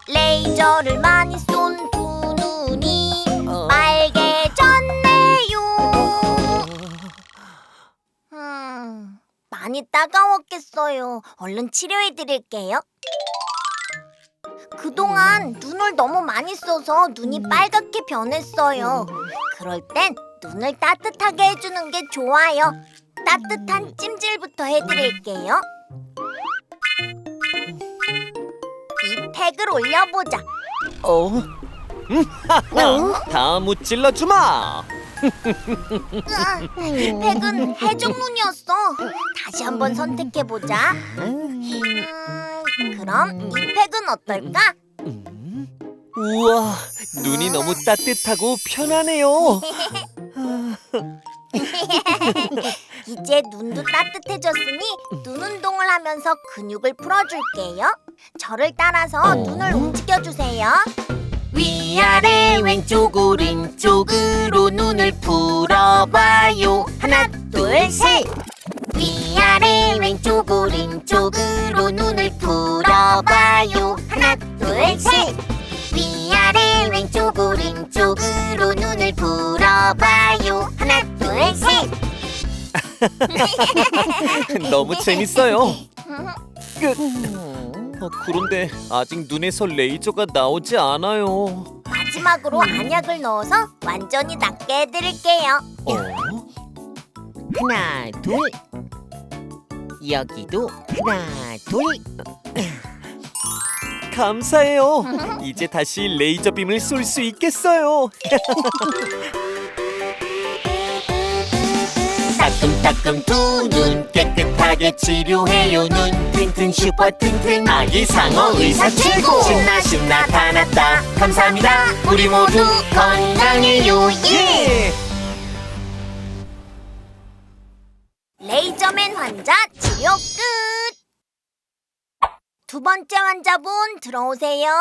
레이저를 많이 쏜 두 눈이 빨개졌네요. 많이 따가웠겠어요. 얼른 치료해드릴게요. 그동안 눈을 너무 많이 써서 눈이 빨갛게 변했어요. 그럴 땐 눈을 따뜻하게 해주는 게 좋아요. 따뜻한 찜질부터 해드릴게요. 이 팩을 올려보자. 다 무찔러 주마. 이 팩은 해적 눈이었어. 다시 한번 선택해보자. 그럼 이 팩은 어떨까? 우와, 눈이 너무 따뜻하고 편하네요. 이제 눈도 따뜻해졌으니 눈 운동을 하면서 근육을 풀어줄게요. 저를 따라서 눈을 움직여주세요. 위아래 왼쪽 오른쪽으로 눈을 풀어봐요. 하나 둘 셋. 위아래 왼쪽 오른쪽으로 눈을 풀어봐요. 하나 둘 셋. 위아래 왼쪽 오른쪽으로 눈을 풀어봐요. 하나 둘 셋. 너무 재밌어요. 끝. 그런데 아직 눈에서 레이저가 나오지 않아요. 마지막으로 안약을 넣어서 완전히 낫게 해드릴게요. 하나 둘. 여기도 하나 둘. 감사해요. 이제 다시 레이저 빔을 쏠 수 있겠어요. 따끔따끔 두 눈 깨끗하게 치료해요. 눈 튼튼 슈퍼 튼튼 아기 상어 의사 최고. 신나 다 났다 감사합니다. 우리 모두 건강해요. 예. 레이저맨 환자 치료 끝. 두 번째 환자분 들어오세요.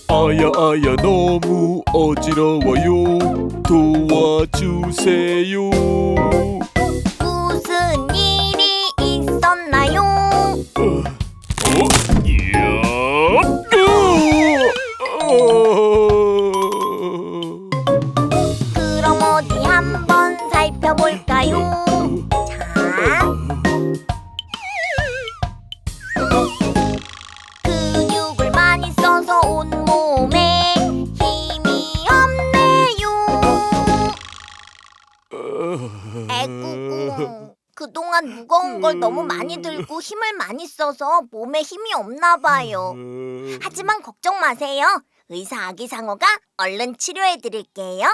아야 너무 어지러워요. 도와주세요. 무슨 일이 있었나요? 그럼 어디 한번 살펴볼까요? 자, 근육을 많이 써서 온몸에 힘이 없네요. 에구구, 그동안 무거운 걸 너무 많이 들고 힘을 많이 써서 몸에 힘이 없나 봐요. 하지만 걱정 마세요. 의사 아기상어가 얼른 치료해드릴게요.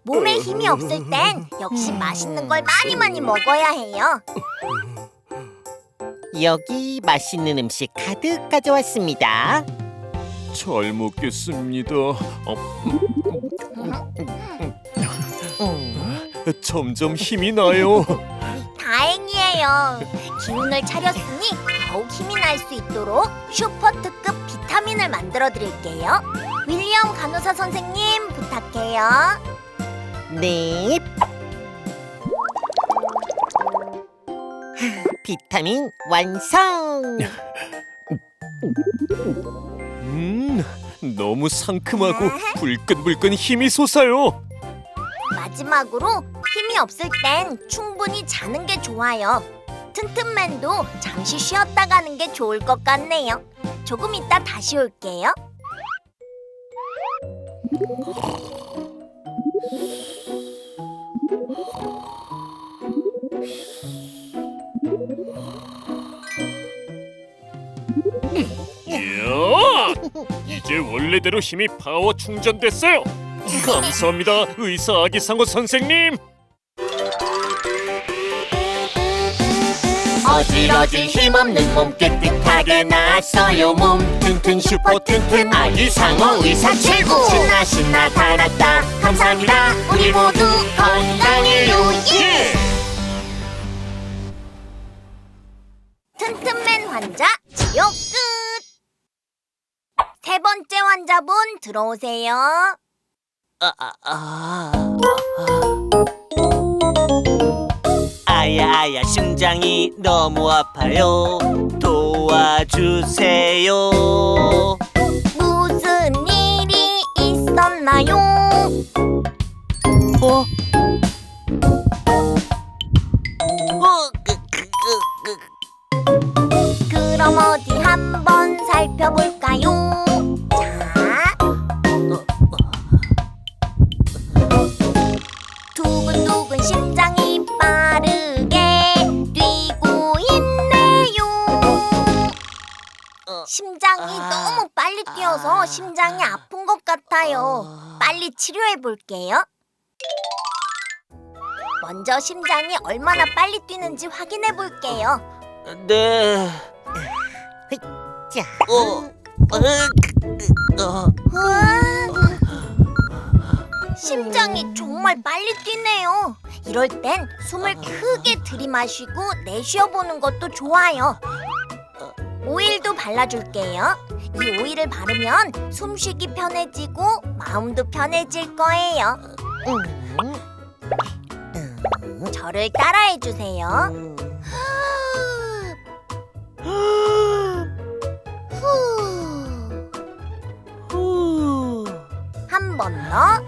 몸에 힘이 없을 땐 역시 맛있는 걸 많이 먹어야 해요. 여기 맛있는 음식 가득 가져왔습니다. 잘 먹겠습니다. 점점 힘이 나요. 다행이에요. 기운을 차렸으니 더욱 힘이 날 수 있도록 슈퍼 특급 비타민을 만들어 드릴게요. 윌리엄 간호사 선생님 부탁해요. 네. 비타민 완성. 너무 상큼하고 불끈불끈 힘이 솟아요. 마지막으로 힘이 없을 땐 충분히 자는 게 좋아요. 튼튼맨도 잠시 쉬었다 가는 게 좋을 것 같네요. 조금 이따 다시 올게요. 이야, 이제 원래대로 힘이 파워 충전됐어요. 감사합니다, 의사 아기상어 선생님. 어질어질 힘없는 몸 깨끗하게 나았어요. 몸 튼튼 슈퍼 튼튼 아기상어 의사 최고. 신나 다 났다. 감사합니다. 우리 모두 건강해요. 예! 튼튼맨 환자 치료 끝! 세 번째 환자분 들어오세요. 아야 심장이 너무 아파요. 도와주세요. 무슨 일이 있었나요? 그럼 어디 한번 살펴볼까요? 자, 두근두근 심장이 빠르게 뛰고 있네요. 심장이 너무 빨리 뛰어서 심장이 아픈 것 같아요. 빨리 치료해 볼게요. 먼저 심장이 얼마나 빨리 뛰는지 확인해 볼게요. 네. 자, 심장이 정말 빨리 뛰네요. 이럴 땐 숨을 크게 들이마시고 내쉬어보는 것도 좋아요. 오일도 발라줄게요. 이 오일을 바르면 숨쉬기 편해지고 마음도 편해질 거예요. 저를 따라해주세요. 한 번 더.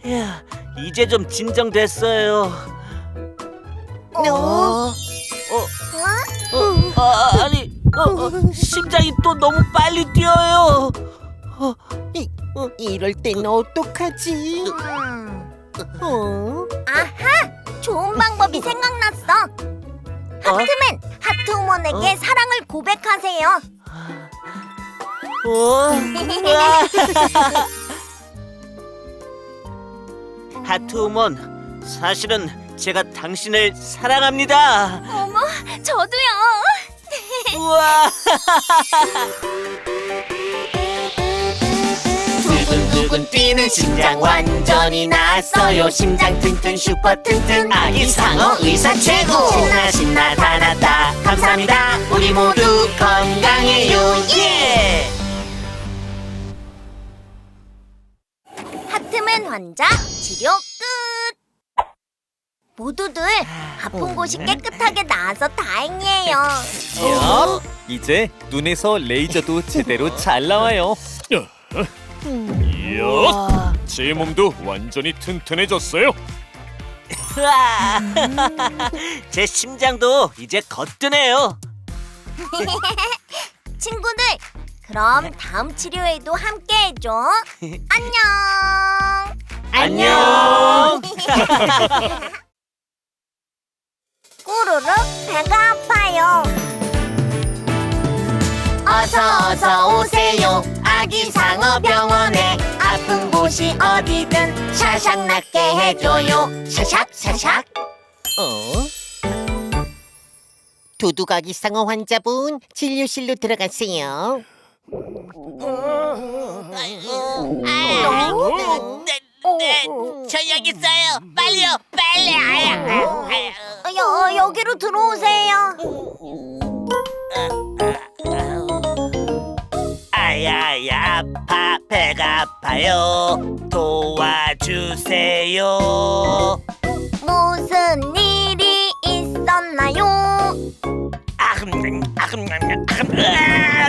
야, 이제 좀 진정됐어요. 아니, 심장이 또 너무 빨리 뛰어요. 이럴 땐 어떡하지? 아하! 좋은 방법이 생각났어. 하트맨, 하트우먼에게 사랑을 고백하세요. 하트우먼, 사실은 제가 당신을 사랑합니다. 어머, 저도요. 우와. 두근두근 뛰는 심장 완전히 났어요. 심장 튼튼 슈퍼 튼튼 아기 상어 의사 최고. 신나 신나 다 났다 감사합니다. 우리 모두 건강해요. 예. 하트맨 환자 치료 끝. 모두들 아픈 곳이 깨끗하게 나아서 다행이에요. 이제 눈에서 레이저도 제대로 잘 나와요. 이야, 제 몸도 완전히 튼튼해졌어요. 우와. 제 심장도 이제 거뜬해요. 친구들, 그럼 다음 치료회도 함께 해줘. 안녕. 안녕. 꾸르륵 배가 아파요. 어서 오세요. 아기 상어 병원에 아픈 곳이 어디든 샤샥 낫게 해줘요. 샤샥 샤샥. 도둑 아기 상어 환자분 진료실로 들어가세요. 네, 저 여기 있어요. 빨리요, 빨리. 여기로 들어오세요. 아야야 아파 배가 아파요. 도와주세요. 무슨 일이 있었나요?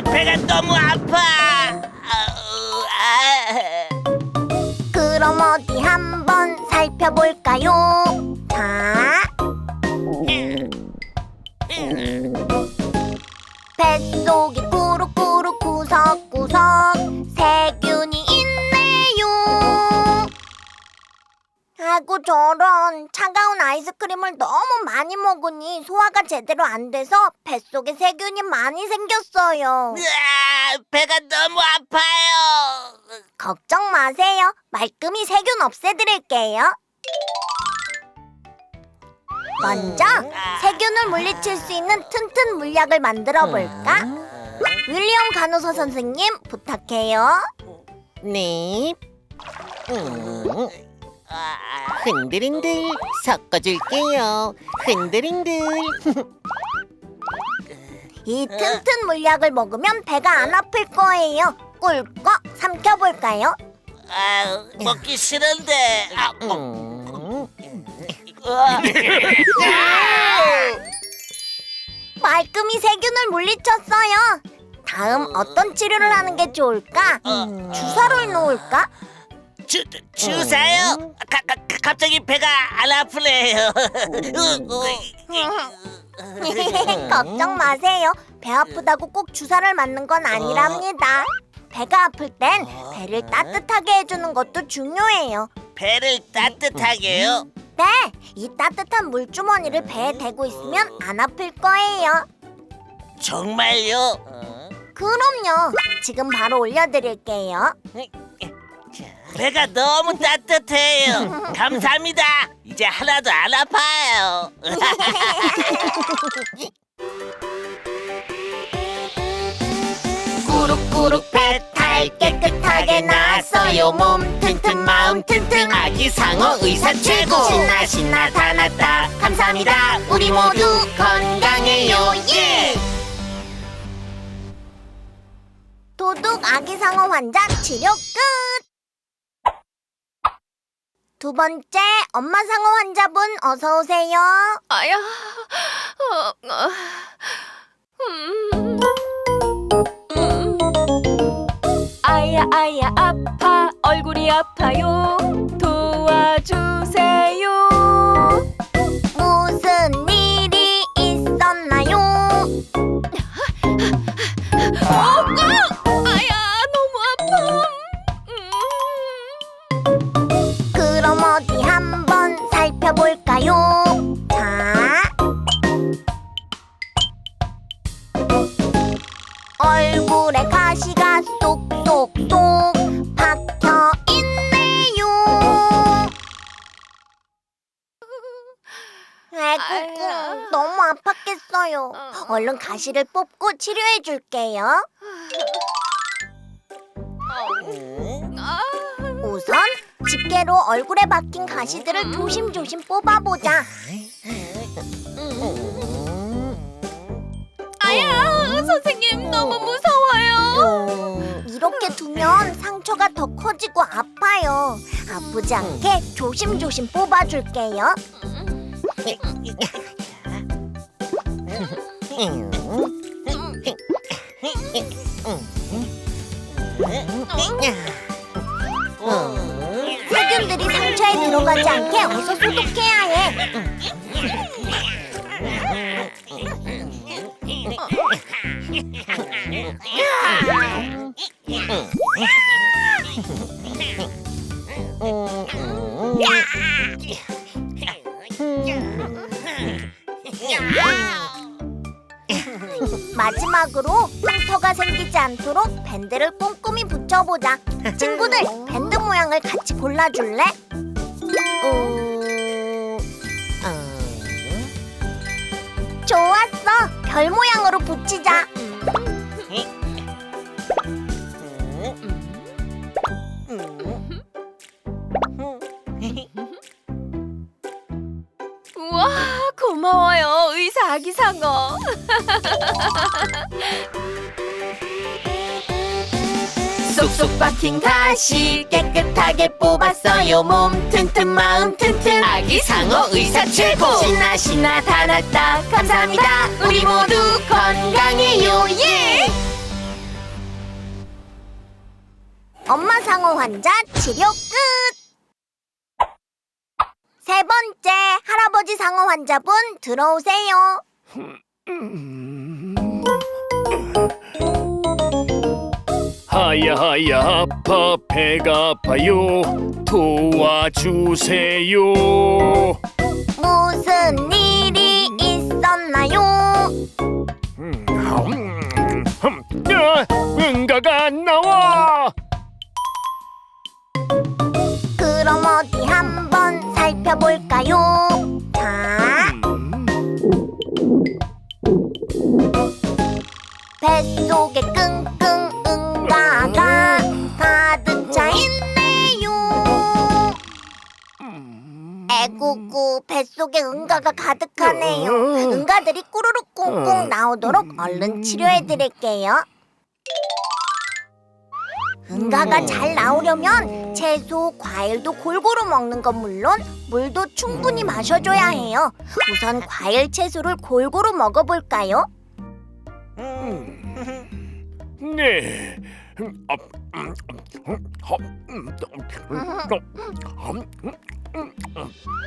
배가 너무 아파. 그럼 어디 한번 살펴볼까요? 자, 뱃속이 꾸룩꾸룩 구석구석 세균이 있네요. 아이고 저런, 차가운 아이스크림을 너무 많이 먹으니 소화가 제대로 안 돼서 뱃속에 세균이 많이 생겼어요. 배가 너무 아파요. 걱정 마세요. 말끔히 세균 없애드릴게요. 먼저 세균을 물리칠 수 있는 튼튼 물약을 만들어 볼까? 윌리엄 간호사 선생님 부탁해요. 네. 흔들흔들 섞어줄게요. 흔들흔들. 이 튼튼 물약을 먹으면 배가 안 아플 거예요. 꿀꺽 삼켜볼까요? 먹기 싫은데. 말끔히 세균을 물리쳤어요. 다음 어떤 치료를 하는 게 좋을까? 주사를 놓을까? 주사요? 갑자기 배가 안 아프네요. 걱정 마세요. 배 아프다고 꼭 주사를 맞는 건 아니랍니다. 배가 아플 땐 배를 따뜻하게 해주는 것도 중요해요. 배를 따뜻하게요? 네, 이 따뜻한 물주머니를 배에 대고 있으면 안 아플 거예요. 정말요? 그럼요. 지금 바로 올려드릴게요. 배가 너무 따뜻해요. 감사합니다. 이제 하나도 안 아파요. 꾸룩꾸룩 배탈 깨끗하게 나았어요. 몸 튼튼 마음 튼튼 아기 상어 의사 최고. 신나 신나 다 났다 감사합니다. 우리 모두 건강해요. 예. 도둑 아기 상어 환자 치료 끝. 두 번째 엄마 상어 환자분 어서 오세요. 아야, 아야 아파 얼굴이 아파요. 도와주세요. 무슨 일이 있었나요? 아야 너무 아파. 그럼 어디 한번 살펴볼까요? 자, 얼굴에 가시가 쏙쏙쏙 박혀 있네요. 너무 아팠겠어요. 얼른 가시를 뽑고 치료해 줄게요. 우선 집게로 얼굴에 박힌 가시들을 조심조심 뽑아보자. 아야, 선생님 너무 무서워요. 이렇게 두면 상처가 더 커지고 아파요. 아프지 않게 조심조심 뽑아줄게요. 세균들이 상처에 들어가지 않게 어서 소독해야 해. 마지막으로 흉터가 생기지 않도록 밴드를 꼼꼼히 붙여보자. 친구들, 밴드 모양을 같이 골라줄래? 좋았어! 별 모양으로 붙이자. 우와, 고마워요, 의사 아기상어. 쏙쏙 박힌 가시 깨끗하게 뽑았어요. 몸 튼튼 마음 튼튼 아기 상어 의사 최고. 신나 신나 다 났다 감사합니다. 우리 모두 건강해요. 예. 엄마 상어 환자 치료 끝! 세 번째 할아버지 상어 환자분 들어오세요. 하야 아파 배가 아파요 도와주세요. 무슨 일이 있었나요? 응가가 안 나와. 그럼 어디 한번 살펴볼까요? 자, 뱃속에 끙끙 응가가 가득 차 있네요. 에구구, 뱃속에 응가가 가득하네요. 응가들이 꾸르륵 꽁꽁 나오도록 얼른 치료해드릴게요. 응가가 잘 나오려면 채소, 과일도 골고루 먹는 건 물론 물도 충분히 마셔줘야 해요. 우선 과일, 채소를 골고루 먹어볼까요? 네.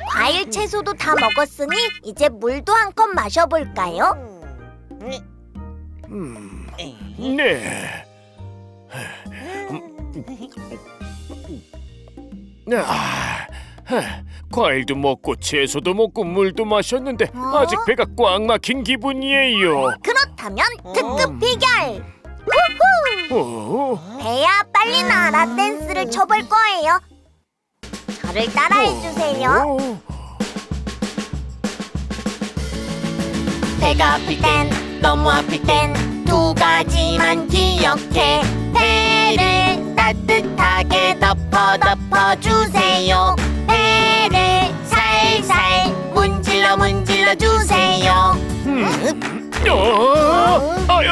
과일, 채소도 다 먹었으니 이제 물도 한 컵 마셔볼까요? 네. 과일도 먹고 채소도 먹고 물도 마셨는데 아직 배가 꽉 막힌 기분이에요. 그렇다면 특급 비결! 우후! 어? 배야 빨리 나라 댄스를 쳐볼 거예요. 저를 따라해주세요. 배가 아플 땐 너무 아플 땐 두 가지만 기억해. 배를 따뜻하게 덮어주세요. 배를 살살 문질러 주세요. 아유,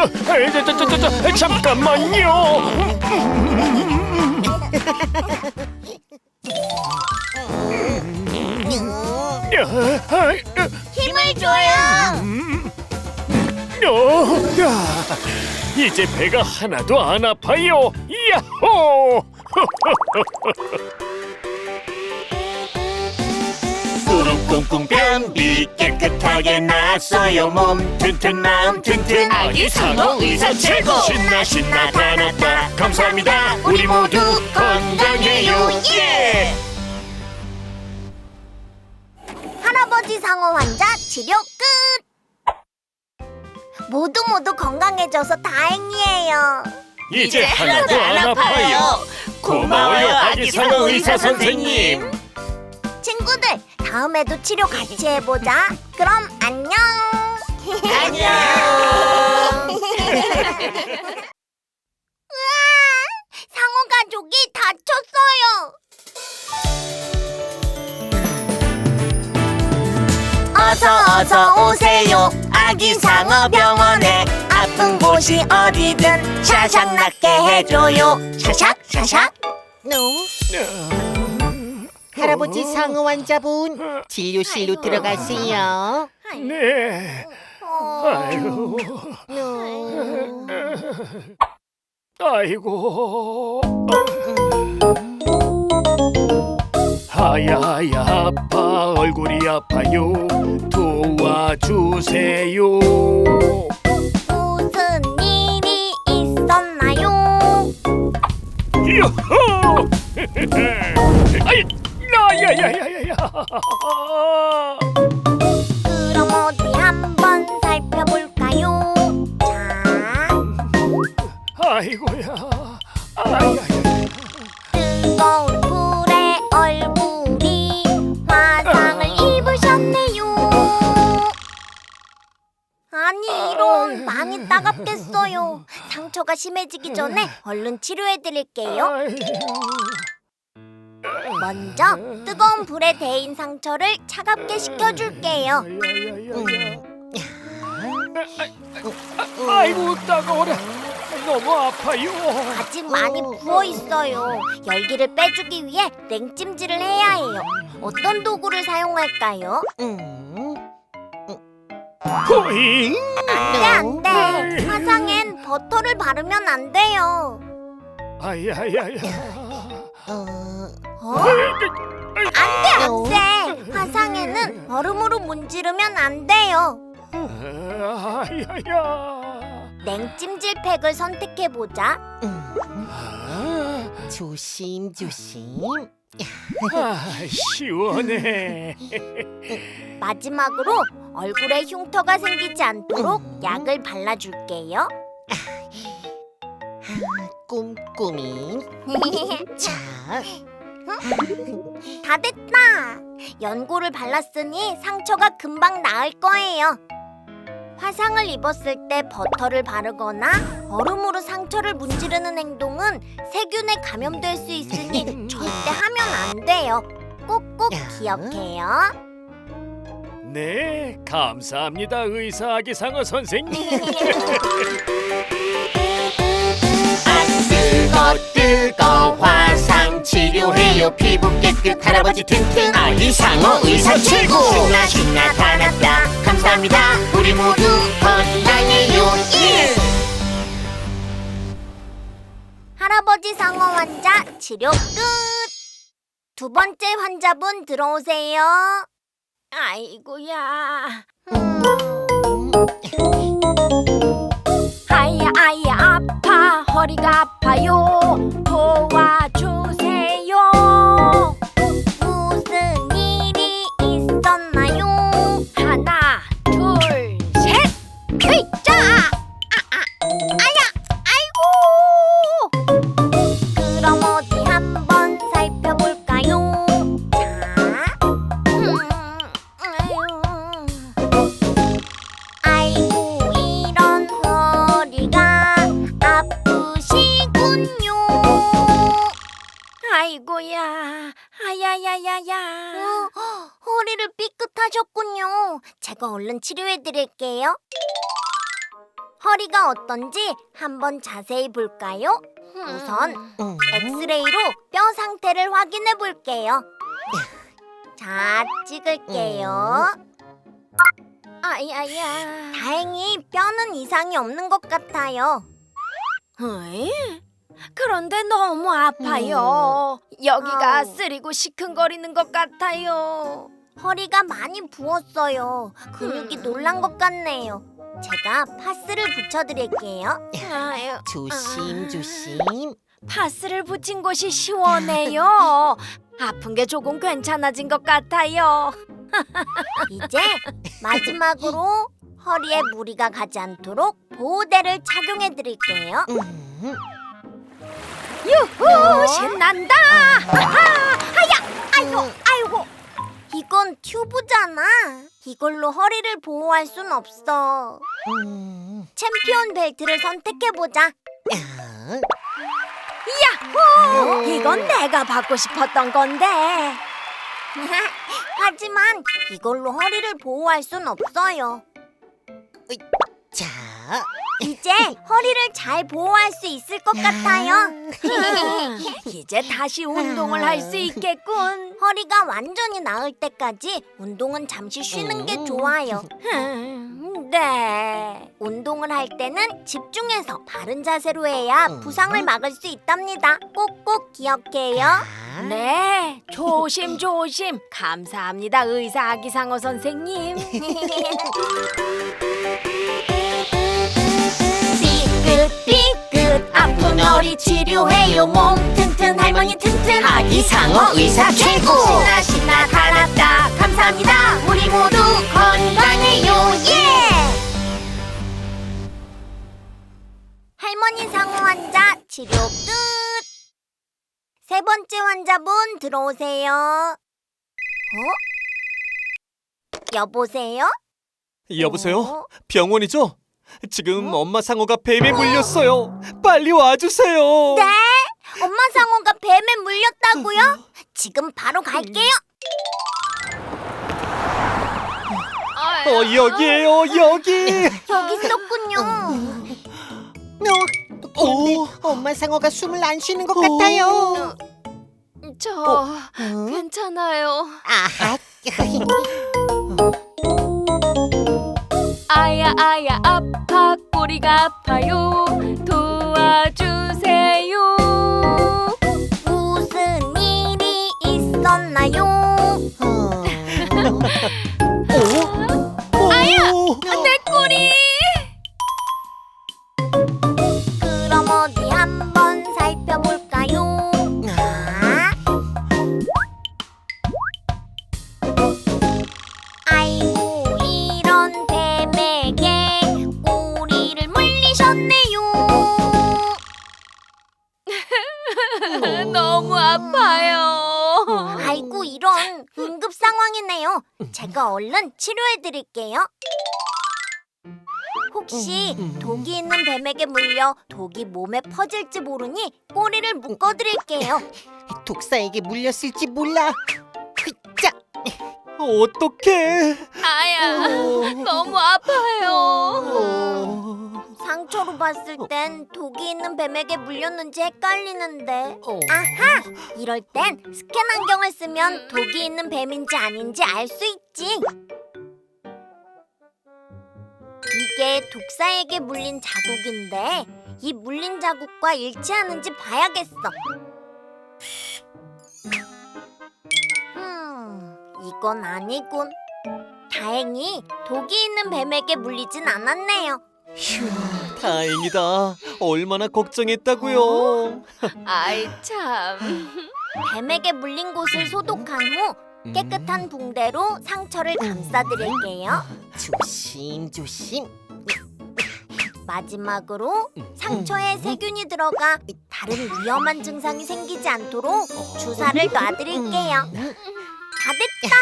잠깐만요. 힘을 줘요. 이제 배가 하나도 안 아파요. 야호! 무릎 꽁꽁 변비 깨끗하게 났어요. 몸 튼튼 마음 튼튼 아기 상어 의사 최고. 신나 신나 다 났다 감사합니다. 우리 모두 건강해요. 예. 할아버지 상어 환자 치료 끝! 모두 건강해져서 다행이에요. 이제 하나도 안 아파요. 고마워요, 아기 상어 의사 선생님. 친구들, 다음에도 치료 같이 해보자. 그럼 안녕! 안녕. 상어 가족이 다쳤어요. 어서 오세요. 아기 상어 병원에 아픈 곳이 어디든 샤샥 낫게 해줘요. 샤샥 샤샥. 할아버지 상어 환자분 진료실로 들어가세요. 네. 아이고. 아이고. 하야 아파 얼굴이 아파요. 도와주세요. 무슨 일이 있었나요? 요호! 아이, 야야야야야. 그럼 어디 한번 살펴볼까요? 자, 아이고야. 아야야. 뜨거운 불에 얼굴이 화상을 입으셨네요. 아니 이런, 많이 따갑겠어요. 상처가 심해지기 전에 얼른 치료해드릴게요. 먼저 뜨거운 불에 데인 상처를 차갑게 식혀줄게요. 아이고 따가워라. 너무 아파요. 아직 많이 부어 있어요. 열기를 빼주기 위해 냉찜질을 해야 해요. 어떤 도구를 사용할까요? 호잉. 안돼. 화상엔 버터를 바르면 안 돼요. 아야야야. 안돼. 화상에는 얼음으로 문지르면 안 돼요. 아야야. 냉찜질팩을 선택해보자. 조심조심. 시원해. 마지막으로 얼굴에 흉터가 생기지 않도록 약을 발라줄게요. 꼼꼼히. 자, 다 됐다. 연고를 발랐으니 상처가 금방 나을 거예요. 화상을 입었을 때 버터를 바르거나 얼음으로 상처를 문지르는 행동은 세균에 감염될 수 있으니 절대 하면 안 돼요. 꼭꼭 기억해요. 네, 감사합니다, 의사 아기 상어 선생님. 뜨거 화상 치료해요. 피부 깨끗 할아버지 튼튼 아기 상어 의사 최고. 신나 다 났다. 감사합니다. 우리 모두 건강해요. 할아버지 상어 환자 치료 끝. 두 번째 환자분 들어오세요. 아이고야. 아야 아파. 허리가 아파요. 도와주세요. 무슨 일이 있었나요? 하나 둘 셋. 으이짜. 아야 아이고. 그럼 어디 한번 살펴볼까요? 아이고 이런 허리가 아프시군요. 아이고야. 아야야야야. 허리를 삐끗하셨군요. 제가 얼른 치료해드릴게요. 허리가 어떤지 한번 자세히 볼까요? 우선 엑스레이로 뼈 상태를 확인해 볼게요. 자, 찍을게요. 아야야. 다행히 뼈는 이상이 없는 것 같아요. 그런데 너무 아파요. 여기가 아우. 쓰리고 시큰거리는 것 같아요. 허리가 많이 부었어요. 근육이 놀란 것 같네요. 제가 파스를 붙여드릴게요. 아유, 조심조심. 파스를 붙인 곳이 시원해요. 아픈 게 조금 괜찮아진 것 같아요. 이제 마지막으로 허리에 무리가 가지 않도록 보호대를 착용해드릴게요. 유후, 신난다. 아야, 아이고. 이건 튜브잖아. 이걸로 허리를 보호할 순 없어. 챔피언 벨트를 선택해보자. 야호! 이건 내가 받고 싶었던 건데. 하지만 이걸로 허리를 보호할 순 없어요. 자, 이제 허리를 잘 보호할 수 있을 것 같아요. 이제 다시 운동을 할 수 있겠군. 허리가 완전히 나을 때까지 운동은 잠시 쉬는 게 좋아요. 네. 운동을 할 때는 집중해서 바른 자세로 해야 부상을 막을 수 있답니다. 꼭꼭 기억해요. 네, 조심조심. 감사합니다, 의사 아기상어 선생님. 삐끗 아픈 허리 치료해요. 몸 튼튼 할머니 튼튼 아기상어 의사 최고. 신나 신나 다 났다 감사합니다. 우리 모두 건강해요. 예. 할머니 상어 환자 치료 끝. 세 번째 환자분 들어오세요. 여보세요? 여보세요? 병원이죠? 지금 엄마 상어가 뱀에 물렸어요. 빨리 와주세요. 네? 엄마 상어가 뱀에 물렸다고요? 지금 바로 갈게요. 여기에요, 여기. 여기 있었군요. 그런데 엄마 상어가 숨을 안 쉬는 것 같아요. 저 괜찮아요. 아하. 아야 아야 아파 꼬리가 아파요. 도와주세요. 무슨 일이 있었나요? 아야 내 꼬리. 그럼 어디 한번 살펴볼까요? 아이고 이런 뱀에게 꼬리를 물리셨네요. 너무 아파요. 아이고 이런 응급 상황이네요. 제가 얼른 치료해드릴게요. 혹시 독이 있는 뱀에게 물려 독이 몸에 퍼질지 모르니 꼬리를 묶어드릴게요. 독사에게 물렸을지 몰라. 휘짜. 어떡해. 아야 너무 아파요. 상처로 봤을 땐 독이 있는 뱀에게 물렸는지 헷갈리는데. 아하! 이럴 땐 스캔 안경을 쓰면 독이 있는 뱀인지 아닌지 알 수 있지. 이게 독사에게 물린 자국인데 이 물린 자국과 일치하는지 봐야겠어. 이건 아니군. 다행히 독이 있는 뱀에게 물리진 않았네요. 휴, 다행이다. 얼마나 걱정했다고요. 아이 참. 뱀에게 물린 곳을 소독한 후 깨끗한 붕대로 상처를 감싸드릴게요. 조심 조심. 마지막으로 상처에 세균이 들어가 다른 위험한 증상이 생기지 않도록 주사를 놔드릴게요. 다 됐다.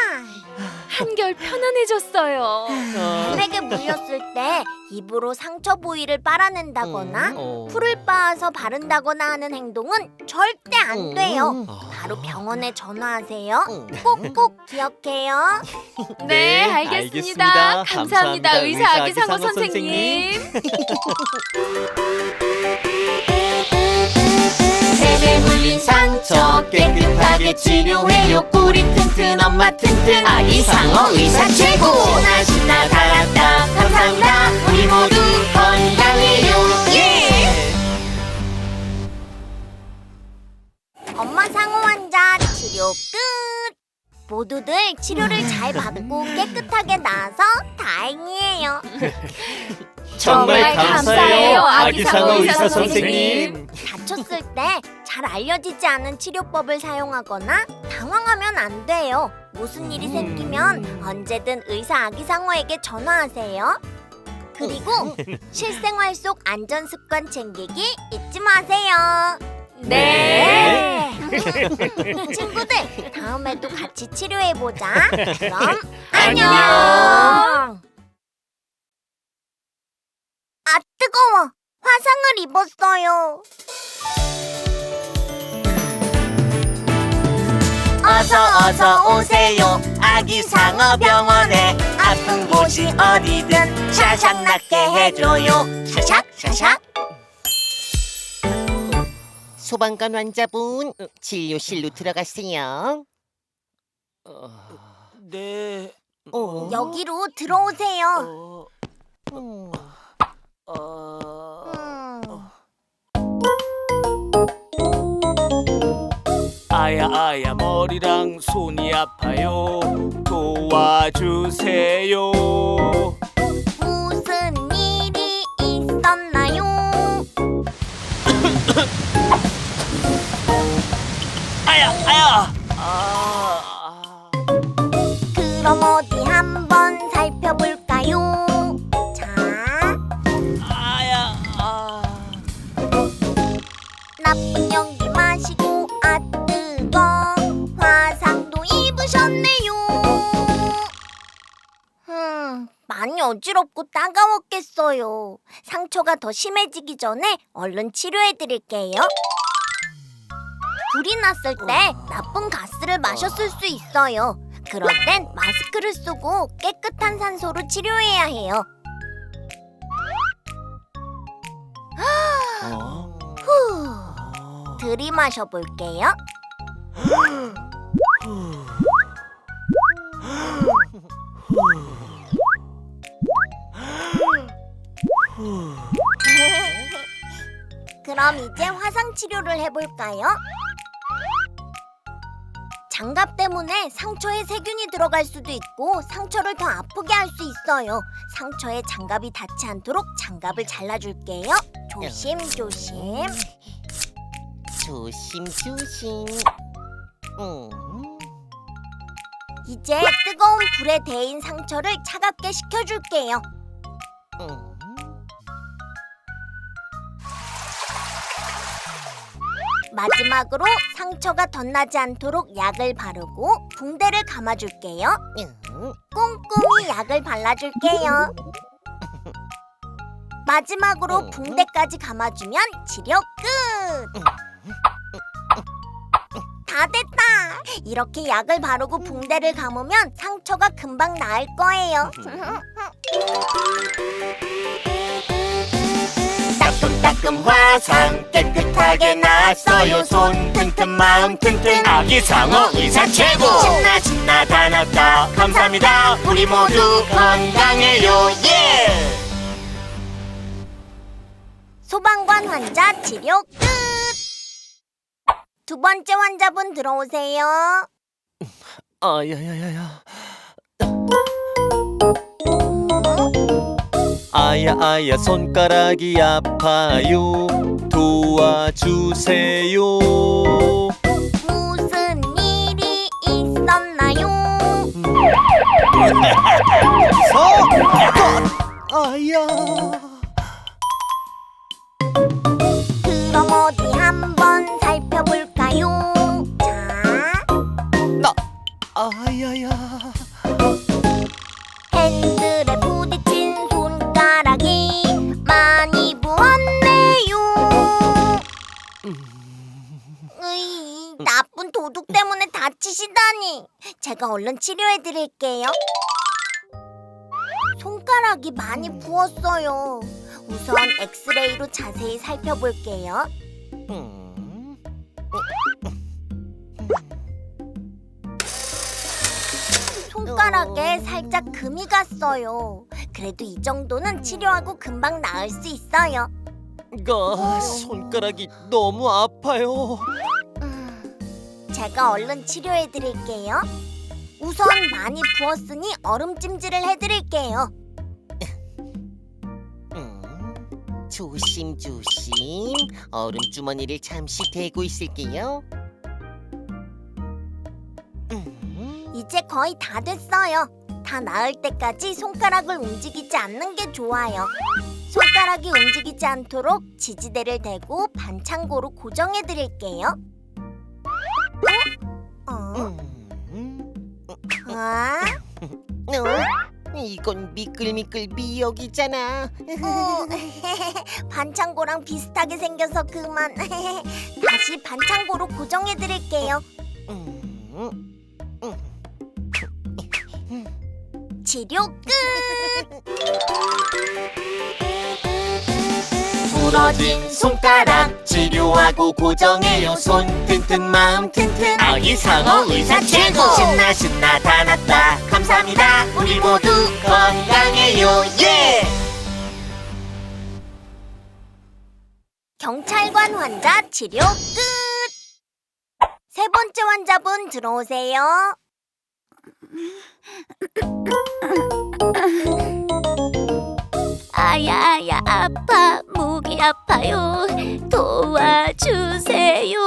한결 편안해졌어요. 뱀에게 물렸을 때 입으로 상처 부위를 빨아낸다거나 풀을 빻아서 바른다거나 하는 행동은 절대 안 돼요. 바로 병원에 전화하세요. 꼭꼭 기억해요. 네, 알겠습니다. 알겠습니다. 감사합니다, 의사 아기상어 아기상어 선생님. 뱀에 물린 상처 깨끗하게 치료해요. 꼬리 튼튼 엄마 튼튼 아기상어 의사 최고. 신나 신나 다 났다 감사합니다. 우리 모두 건강해요. 예. 엄마 상어 환자 치료 끝. 모두들 치료를 잘 받고 깨끗하게 나아서 다행이에요. 정말 감사해요, 아기상어 의사 선생님. 다쳤을 때 잘 알려지지 않은 치료법을 사용하거나 당황하면 안 돼요. 무슨 일이 생기면 언제든 의사 아기상어에게 전화하세요. 그리고 실생활 속 안전 습관 챙기기 잊지 마세요. 네. 친구들, 다음에도 같이 치료해보자. 그럼 안녕. 아, 뜨거워. 화상을 입었어요. 어서 오세요. 아기 상어 병원에 아픈 곳이 어디든 샤샥 낫게 해줘요. 샤샥 샤샥. 소방관 환자분 진료실로 들어가세요. 네. 여기로 들어오세요. 아야 머리랑 손이 아파요. 도와주세요. 무슨 일이 있었나요? 아야. 그럼 어디 한번 살펴볼까요? 자, 나쁜 연기 마시고 뜨거. 화상도 입으셨네요. 많이 어지럽고 따가웠겠어요. 상처가 더 심해지기 전에 얼른 치료해드릴게요. 불이 났을 때 나쁜 가스를 마셨을 수 있어요. 그럴 땐 마스크를 쓰고 깨끗한 산소로 치료해야 해요. 후, 들이마셔 볼게요. 그럼 이제 화상 치료를 해볼까요? 장갑 때문에 상처에 세균이 들어갈 수도 있고 상처를 더 아프게 할 수 있어요. 상처에 장갑이 닿지 않도록 장갑을 잘라줄게요. 조심조심. 조심. 이제 뜨거운 불에 데인 상처를 차갑게 식혀줄게요. 마지막으로 상처가 덧나지 않도록 약을 바르고 붕대를 감아줄게요. 꼼꼼히 약을 발라줄게요. 마지막으로 붕대까지 감아주면 치료 끝! 다 됐다! 이렇게 약을 바르고 붕대를 감으면 상처가 금방 나을 거예요. 따끔따끔 화상 깨끗하게 나았어요. 손 튼튼 마음 튼튼 아기 상어 의사 최고. 신나 다 났다. 감사합니다. 우리 모두 건강해요. 예. 소방관 환자 치료 끝! 두 번째 환자분 들어오세요. 아야야야야. 아야 손가락이 아파요. 도와주세요. 무슨 일이 있었나요? 아야. 그럼 어디 한번 살펴볼까요? 자, 아야야. 핸들에 부딪힌 손가락이 많이 부었네요. 나쁜 도둑 때문에 다치시다니. 제가 얼른 치료해드릴게요. 손가락이 많이 부었어요. 우선 엑스레이로 자세히 살펴볼게요. 손가락에 살짝 금이 갔어요. 그래도 이 정도는 치료하고 금방 나을 수 있어요. 손가락이 너무 아파요. 제가 얼른 치료해드릴게요. 우선 많이 부었으니 얼음찜질을 해드릴게요. 조심. 얼음 주머니를 잠시 대고 있을게요. 이제 거의 다 됐어요. 다 나을 때까지 손가락을 움직이지 않는 게 좋아요. 손가락이 움직이지 않도록 지지대를 대고 반창고로 고정해드릴게요. 아? 이건 미끌미끌 미역이잖아. 반창고랑 비슷하게 생겨서 그만. 다시 반창고로 고정해 드릴게요. 치료 끝. 부러진 손가락 치료하고 고정해요. 손 튼튼 마음 튼튼 아기 상어 의사 최고. 신나 신나 다 났다 감사합니다. 우리 모두 건강해요. 예. 경찰관 환자 치료 끝. 세 번째 환자분 들어오세요. 아야야 아파 목이 아파요 도와주세요.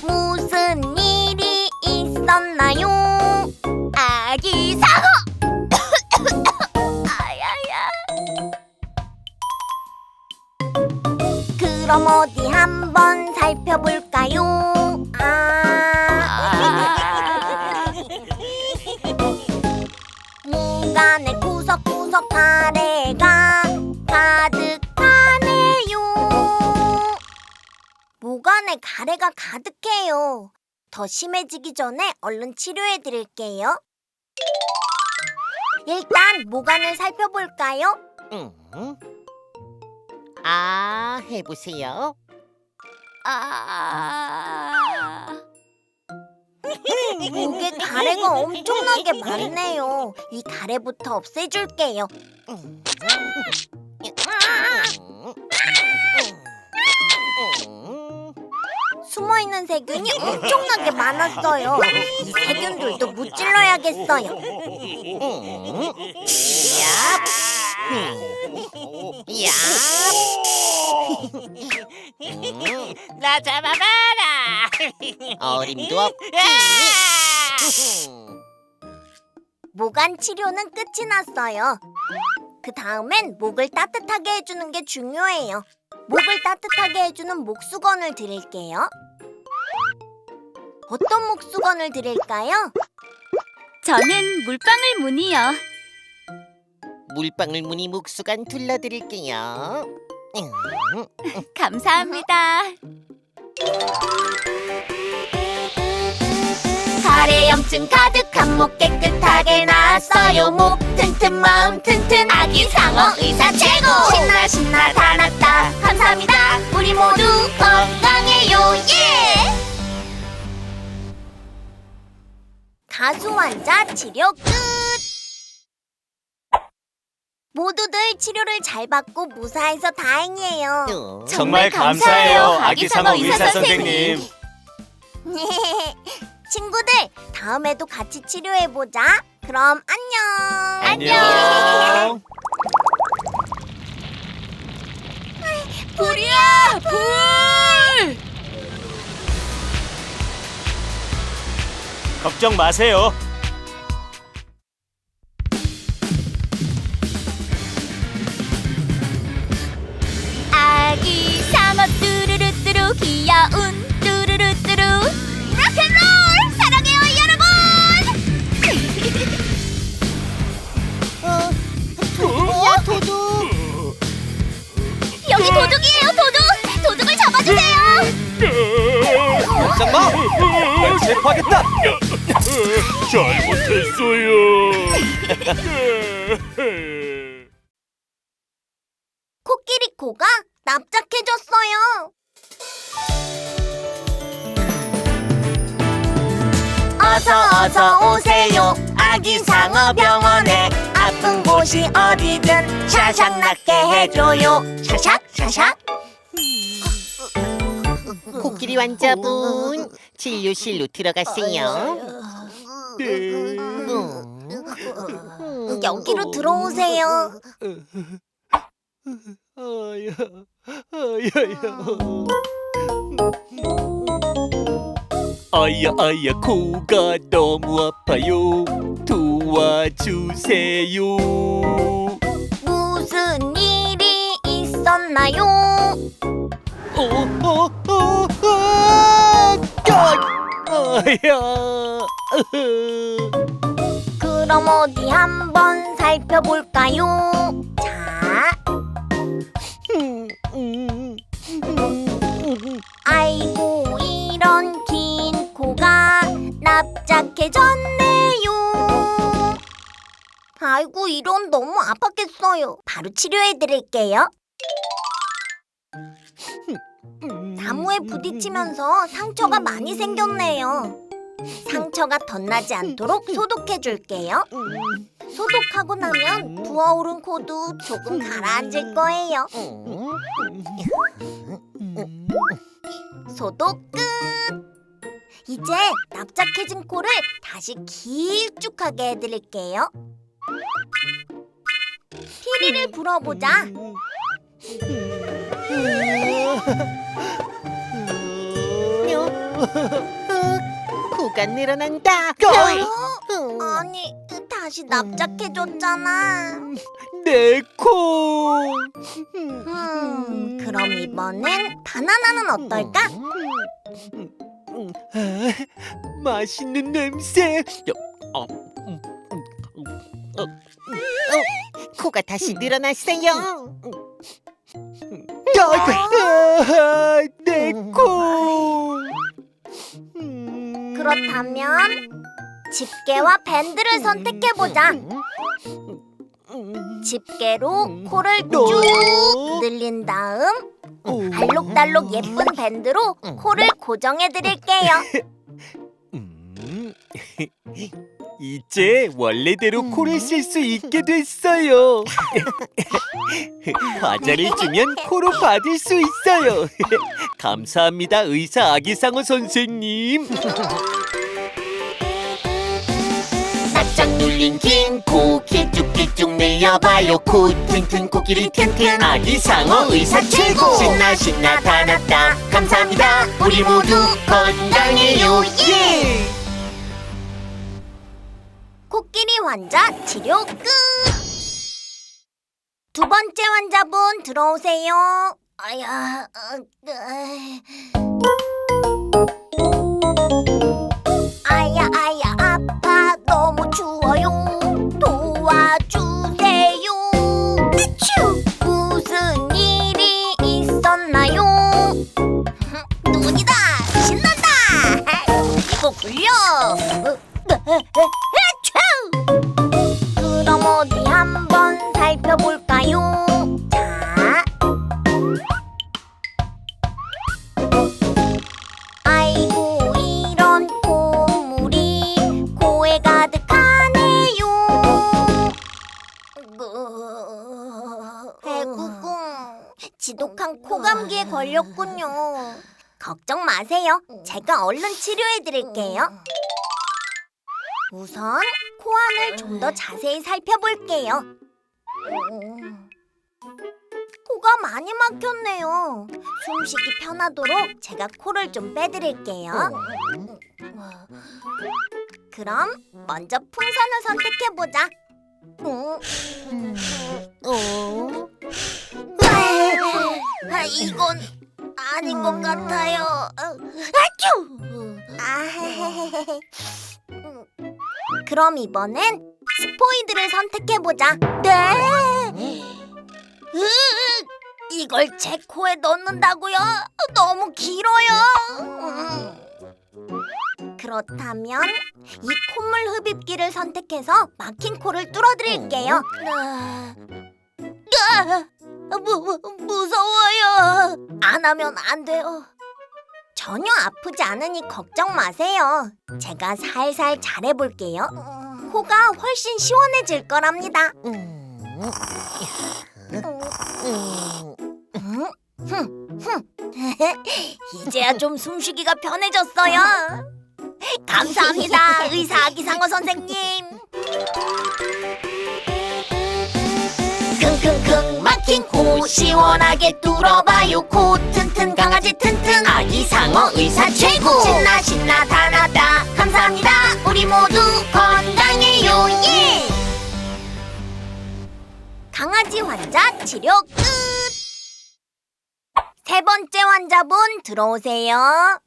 무슨 일이 있었나요? 아기 상어 아야야. 그럼 어디 한번 살펴볼까요? 무간의 구석구석 가래가 가득하네요. 무간에 가래가 가득해요. 더 심해지기 전에 얼른 치료해 드릴게요. 일단 모간을 살펴볼까요? 해보세요. 목에 가래가 엄청나게 많네요. 이 가래부터 없애줄게요. 숨어있는 세균이 엄청나게 많았어요. 이 세균들도 무찔러야겠어요. 나 잡아봐라. 어림도 없지. 모간 치료는 끝이 났어요. 그 다음엔 목을 따뜻하게 해주는 게 중요해요. 목을 따뜻하게 해주는 목수건을 드릴게요. 어떤 목수건을 드릴까요? 저는 물방울 무늬요. 물방울 무늬 목수건 둘러드릴게요. 감사합니다. 가래 염증 가득한 목 깨끗하게 나았어요. 목 튼튼 마음 튼튼 아기 상어 의사 최고. 신나 신나 다 났다 감사합니다. 우리 모두 건강해요. 예. 가수 환자 치료 끝! 모두들 치료를 잘 받고 무사해서 다행이에요. 정말 감사해요, 아기 상어 의사 선생님. 친구들, 다음에도 같이 치료해보자. 그럼 안녕! 안녕. 불이야, 불! 걱정 마세요. 아기 상어 뚜루루뚜루 귀여운 뚜루루뚜루 락앤롤 사랑해요 여러분. 야 도둑. 여기 도둑이에요 도둑. 도둑을 잡아주세요. 걱정 마. 널 체포하겠다. 잘못했어요. 코끼리코가 납작해졌어요. 어서 오세요. 아기 상어 병원에 아픈 곳이 어디든 샤샥 낫게 해줘요. 샤샥 샤샥. 코끼리 환자분 진료실로 들어가세요. 여기로 들어오세요. 아야 코가 너무 아파요. 도와주세요. 무슨 일이 있었나요? 그럼 어디 한번 살펴볼까요? 자, 아이고 이런 긴 코가 납작해졌네요. 아이고 이런 너무 아팠겠어요. 바로 치료해드릴게요. 나무에 부딪히면서 상처가 많이 생겼네요. 상처가 덧나지 않도록 소독해줄게요. 소독하고 나면 부어오른 코도 조금 가라앉을 거예요. 소독 끝! 이제 납작해진 코를 다시 길쭉하게 해드릴게요. 피리를 불어보자. 코가 늘어난다. 아니, 다시 납작해졌잖아. 내 코. 그럼 이번엔 바나나는 어떨까? 맛있는 냄새. 코가 다시 늘어났어요. 내 코. 그렇다면 집게와 밴드를 선택해보자. 집게로 코를 쭉 늘린 다음 알록달록 예쁜 밴드로 코를 고정해드릴게요. 이제 원래대로 코를 쓸 수 있게 됐어요. 과자를 주면 코로 받을 수 있어요. 감사합니다, 의사 아기상어 선생님. 납작 눌린 긴 코 길쭉길쭉 내어봐요. 코 튼튼 코끼리 튼튼 아기상어 의사 최고. 신나 신나 다 났다 감사합니다. 우리 모두 건강해요. 예! 코끼리 환자 치료 끝! 두 번째 환자분 들어오세요. 아야, 아야 아파 너무 추워요. 도와주세요. 무슨 일이 있었나요? 눈이다. 신난다. 이거 굴려. 그럼 어디 한번 살펴볼까요? 자, 아이고 이런 콧물이 코에 가득하네요. 에구꿍, 지독한 코감기에 걸렸군요. 걱정 마세요. 제가 얼른 치료해드릴게요. 우선 코안을 좀 더 자세히 살펴볼게요. 코가 많이 막혔네요. 숨쉬기 편하도록 제가 코를 좀 빼드릴게요. 그럼 먼저 풍선을 선택해보자. 이건 아닌 것 같아요. 아쭈! 그럼 이번엔 스포이드를 선택해보자. 네! 이걸 제 코에 넣는다고요? 너무 길어요. 그렇다면 이 콧물 흡입기를 선택해서 막힌 코를 뚫어드릴게요. 무서워요. 안 하면 안 돼요. 전혀 아프지 않으니 걱정 마세요. 제가 살살 잘해볼게요. 코가 훨씬 시원해질 거랍니다. 이제야 좀 숨쉬기가 편해졌어요. 감사합니다, 의사 아기상어 선생님. 킁킁킁 막힌 코 시원하게 뚫어봐요. 코 튼튼 강아지 튼튼 아기상어 의사 최고. 신나 신나 다 났다 감사합니다. 우리 모두 건강해요. 예! 강아지 환자 치료 끝! 세 번째 환자분 들어오세요.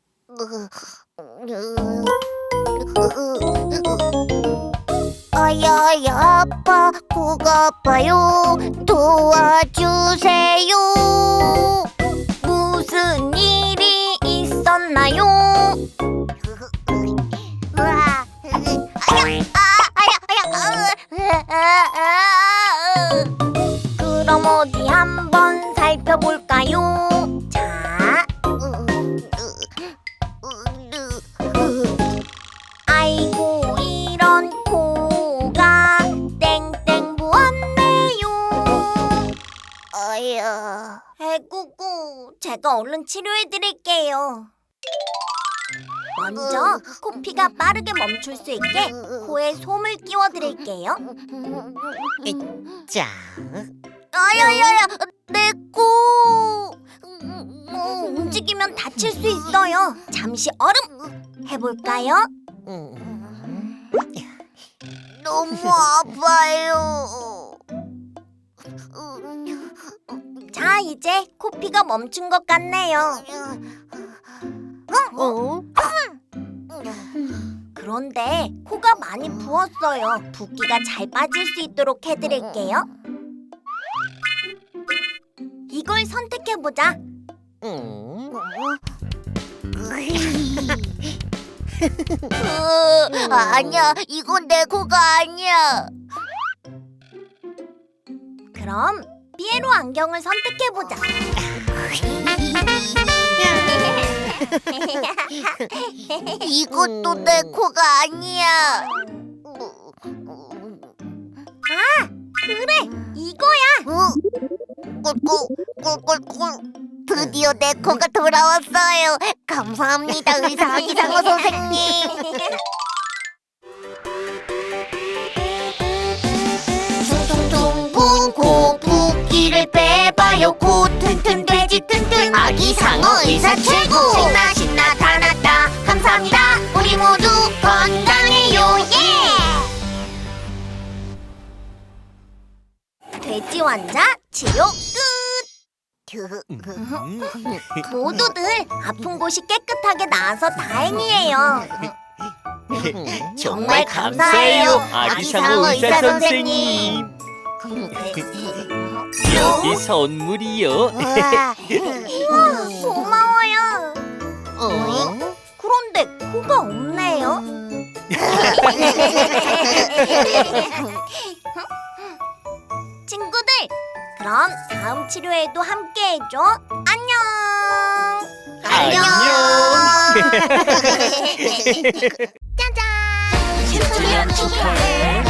아야야 아파 코가 아파요 도와주세요 무슨 일이 있었나요? 으아, 그럼 어디 한번 살펴볼까요? 자, 아이고 이런 코가 땡땡 부었네요. 아야 에구구, 제가 얼른 치료해드릴게요. 먼저 코피가 빠르게 멈출 수 있게 코에 솜을 끼워드릴게요. 자, 아야야야, 내 코! 움직이면 다칠 수 있어요. 잠시 얼음 해볼까요? 너무 아파요 자, 이제 코피가 멈춘 것 같네요. 그런데 코가 많이 부었어요. 붓기가 잘 빠질 수 있도록 해드릴게요. 이걸 선택해보자. 아니야 이건 내 코가 아니야 그럼 피에로 안경을 선택해보자. 이것도 내 코가 아니야 그래, 이거야. 꿀꿀꿀꿀꿀 드디어 내 코가 돌아왔어요 감사합니다 의사 아기상어 선생님 퉁퉁퉁 코 붓기를 빼봐요 코 튼튼 돼지 튼튼 아기상어 의사 최고 신나 신나 다 났다 감사합니다 우리 모두 건강해요 돼지 환자 치료 끝. 모두들 아픈 곳이 깨끗하게 나아서 다행이에요. 정말 감사해요, 아기상어 의사 선생님. 여기 선물이요. 우와. 고마워요. 그런데 코가 없네요. 친구들, 그럼 다음 치료에도 함께 해줘. 안녕. 안녕. 짜잔! 축하해